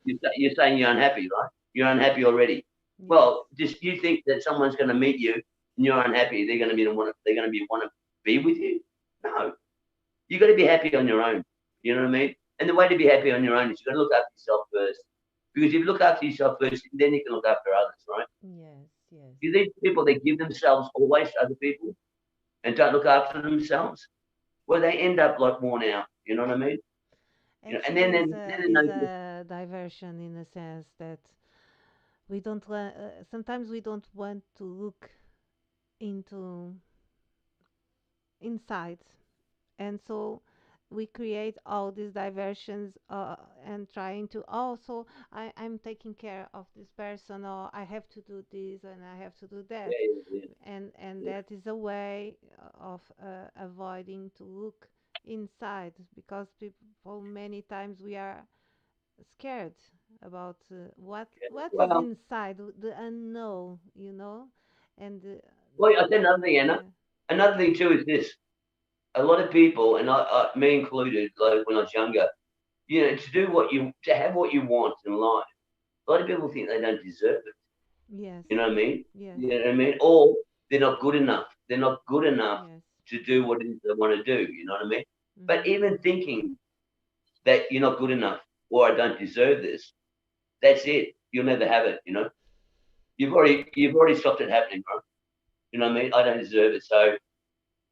you're saying you're unhappy, right? You're unhappy already. Yes. Well, just you think that someone's going to meet you and you're unhappy, they're going to be they're going to be want to be with you? No, you got to be happy on your own. You know what I mean? And the way to be happy on your own is you got to look after yourself first. Because if you look after yourself first, then you can look after others, right? Yes. Yes. You think people that give themselves always to other people and don't look after themselves, well, they end up like worn out. You know what I mean? And then Actually, then they is know. a diversion in a sense that we don't sometimes we don't want to look into inside, and so we create all these diversions and trying to also I'm taking care of this person, or I have to do this and I have to do that, Yeah, yeah, and yeah, that is a way of avoiding to look inside, because people many times we are scared about yeah. what is Well, inside, the unknown, and I'll tell you another thing, Anna. yeah. Another thing too is this: a lot of people, and me included, like when I was younger, to have what you want in life. A lot of people think they don't deserve it. Yes. You know what I mean? Yes. You know what I mean? Or they're not good enough. They're not good enough Yes. to do what it is they want to do. You know what I mean? But Mhm. even thinking that you're not good enough or I don't deserve this, that's it. You'll never have it. You've already stopped it happening, bro. You know what I mean? I don't deserve it. So,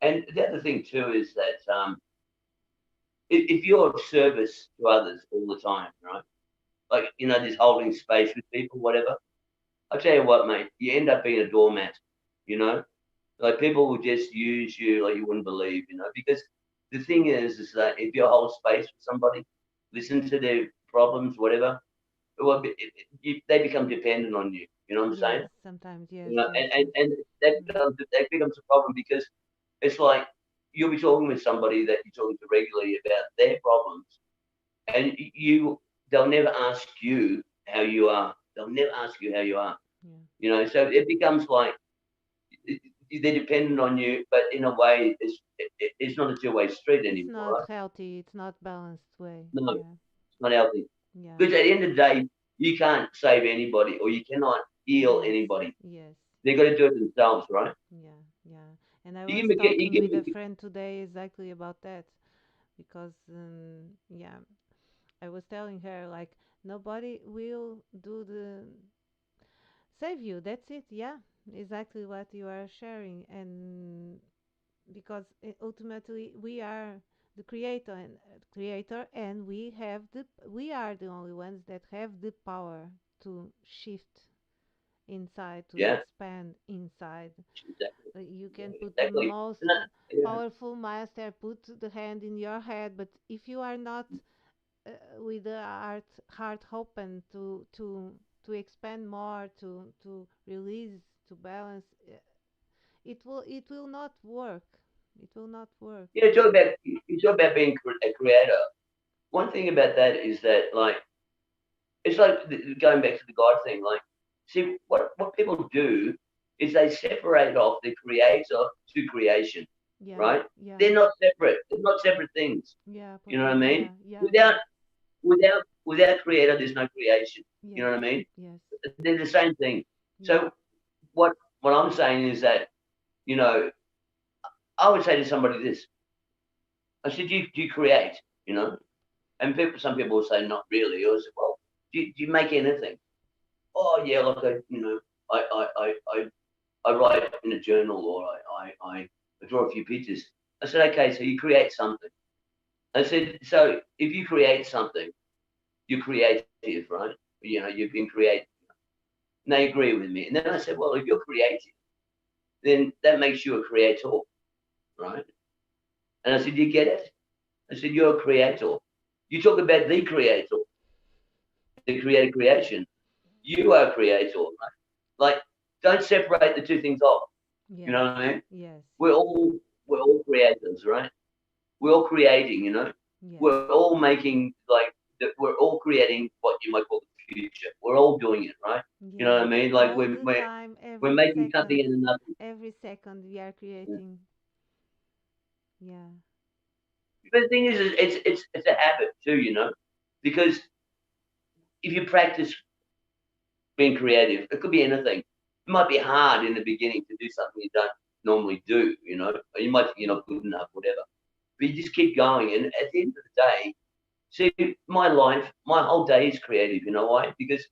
and the other thing too is that if you're of service to others all the time, right? Like this holding space with people, whatever. I'll tell you what, mate. You end up being a doormat. You know, like people will just use you like you wouldn't believe. Because the thing is that if you hold space for somebody, listen to their problems, whatever, well, they become dependent on you. You know what I'm saying? Yes, sometimes. You Yes, know, yes, and, and, yes. and that becomes a problem because it's like you'll be talking with somebody that you're talking to regularly about their problems, and they'll never ask you how you are. They'll never ask you how you are. Yeah. So it becomes like they're dependent on you, but in a way, it's not a two-way street It's anymore, not right? healthy. It's not balanced way. No, Yeah. it's not healthy. Yeah. Because at the end of the day, you can't save anybody or you cannot heal Yes. anybody. Yes. They've got to do it themselves, right? Yeah. Yeah. And I You was can get, you talking with a can, friend today exactly about that, because yeah, I was telling her like nobody will do the save you. That's it. Yeah. Exactly what you are sharing, and because ultimately we are the creator, and we are the only ones that have the power to shift inside, to yeah, expand inside. exactly, You can put the exactly. most And that, yeah, powerful master, put the hand in your head, but if you are not uh, with the heart open to expand more, to release, to balance, it will not work. It will not work. you talk about being a creator. One thing about that is that, like, it's like going back to the God thing. Like, see, what people do is they separate off the creator to creation, Yeah, right? yeah, They're not separate. They're not separate things. yeah, You know what I mean? yeah, yeah, Without yeah. without creator, there's no creation. You Yes, know what I mean? yes, They're the same thing. yeah, So what I'm saying is that you know I would say to somebody this. I said, do you create? And some people will say not really. Or I said, well, do you make anything? Oh yeah, like I write in a journal or I draw a few pictures. I said, okay, so you create something. I said, so if you create something, you're creative, right? You've been creative. And they agree with me. And then I said, well, if you're creative, then that makes you a creator, right? And I said, you get it? I said, you're a creator. You talk about the creator, the creator creation. You are a creator, right? Like, don't separate the two things off. You know Yes. what I mean? Yes. We're all we're all creators, right? We're all creating, you know. Yes. We're all making like we're all creating what you might call the future. We're all doing it, right? You know what I Yes. mean? Like All we're the we're time, we're making something into nothing. every second we are creating. Yeah. But the thing is, it's a habit too, you know, because if you practice being creative, it could be anything. It might be hard in the beginning to do something you don't normally do, you know, or you might think you're not good enough, whatever. But you just keep going, and at the end of the day, see, my life, my whole day is creative. You know why? Because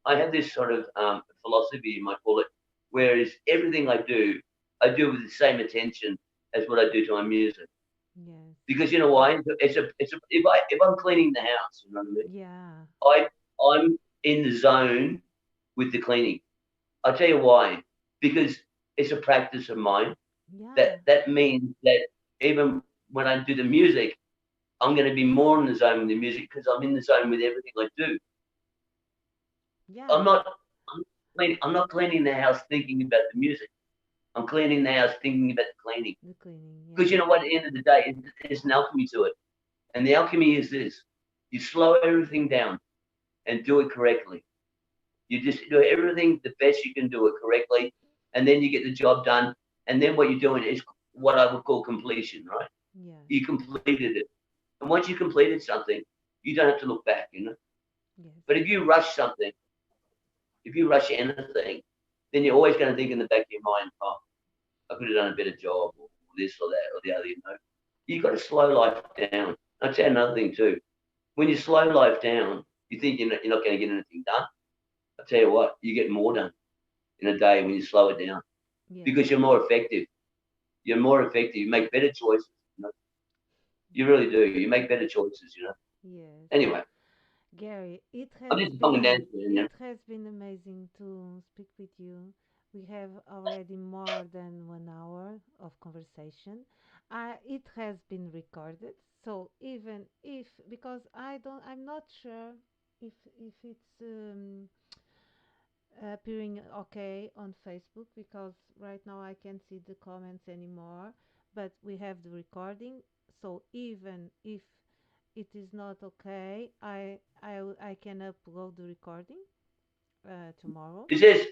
I have this sort of philosophy, you might call it, whereas everything I do with the same attention as what I do to my music. Yes. Because you know why? If I'm cleaning the house, you know what I mean? Yeah. I'm in the zone with the cleaning. I'll tell you why. Because it's a practice of mine. Yeah. That means that even when I do the music, I'm going to be more in the zone with the music because I'm in the zone with everything I do. Yeah. I'm not. I'm not cleaning the house thinking about the music. I'm cleaning the house thinking about the cleaning. The cleaning. Because Yeah. you know what? At the end of the day, there's an alchemy to it, and the alchemy is this: you slow everything down and do it correctly. You just do everything the best you can do it correctly, and then you get the job done. And then what you're doing is what I would call completion, right? Yes. You completed it, and once you completed something, you don't have to look back, you know. Yes. But if you rush something, if you rush anything, then you're always going to think in the back of your mind, oh, I could have done a better job, or this or that or the other. You know, you got to slow life down. I'd say another thing too. When you slow life down, you think you're not going to get anything done. I tell you what, you get more done in a day when you slow it down Yes. because you're more effective. You're more effective. You make better choices. You know? You really do. You make better choices. You know. Yes. Anyway, Gary, I'm just a song and dance man. You know? it has been amazing to speak with you. We have already more than 1 hour of conversation. It has been recorded, so even if because I'm not sure if it's appearing okay on Facebook because right now I can't see the comments anymore. But we have the recording, so even if it is not okay, I can upload the recording tomorrow. Is this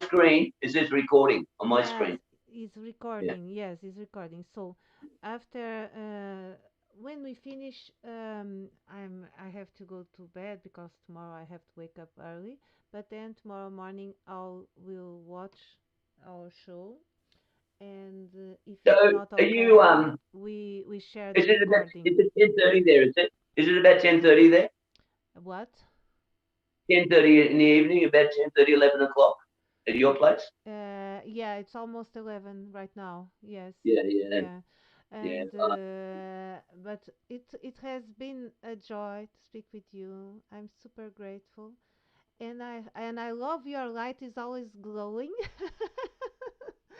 screen? Is this recording on my Yes, screen? it's Yeah. recording. Yes, it's recording. So after when we finish, I have to go to bed because tomorrow I have to wake up early. But then tomorrow morning will watch our show, and if So it's not are you okay, we share the is recording. it 10:30 there? Is it about 10:30 there? What? 10:30 in the evening, about 10:30, 11 o'clock at your place? Yeah, it's almost 11 right now. Yes. Yeah, yeah, Yeah. yeah. And but it has been a joy to speak with you. I'm super grateful. And I love your light is always glowing.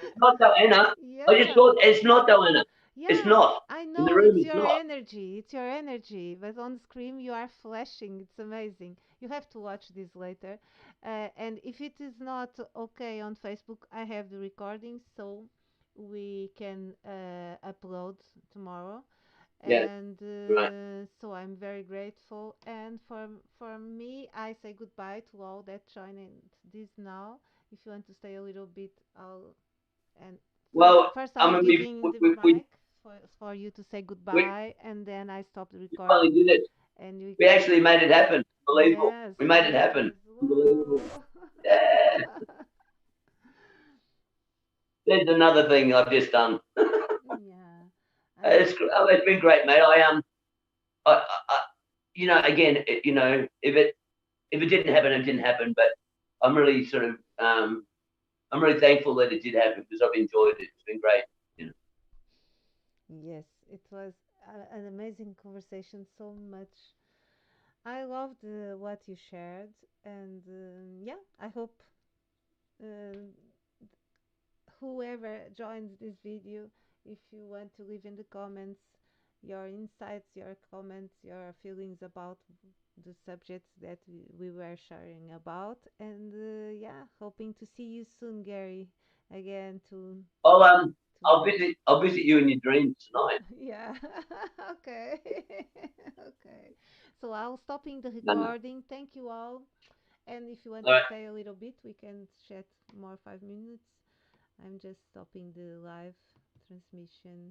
It's not Diana. I just Yeah. thought it's not Diana. It's Yeah, not. I In the know room, it's it's your not. energy. It's your energy. But on screen, you are flashing. It's amazing. You have to watch this later. And if it is not okay on Facebook, I have the recording so we can upload tomorrow. Yeah, And right. so I'm very grateful. And for me, I say goodbye to all that joining this now. If you want to stay a little bit, I'll and Well, first I I'm mean, giving the mic for you to say we goodbye, and then I stop the finally recording, did it. and we We actually made it happen. Unbelievable. yes, We made it yes, happen. Unbelievable. whoa. Yeah. There's another thing I've just done. Yeah, I'm It's been great, mate. I again, if it didn't happen, it didn't happen. But I'm really sort of, I'm really thankful that it did happen because I've enjoyed it. It's been great. You know. yes, it was an amazing conversation. So much. I loved what you shared, and yeah, I hope uh, whoever joins this video, if you want to leave in the comments your insights, your comments, your feelings about the subjects that we were sharing about. And yeah, hoping to see you soon, Gary, again I'll to I'll visit you in your dreams tonight. yeah. Okay. Okay. So I'll stopping the No, no. recording. Thank you all. And if you want All to right. stay a little bit, we can chat more 5 minutes. I'm just stopping the live transmission.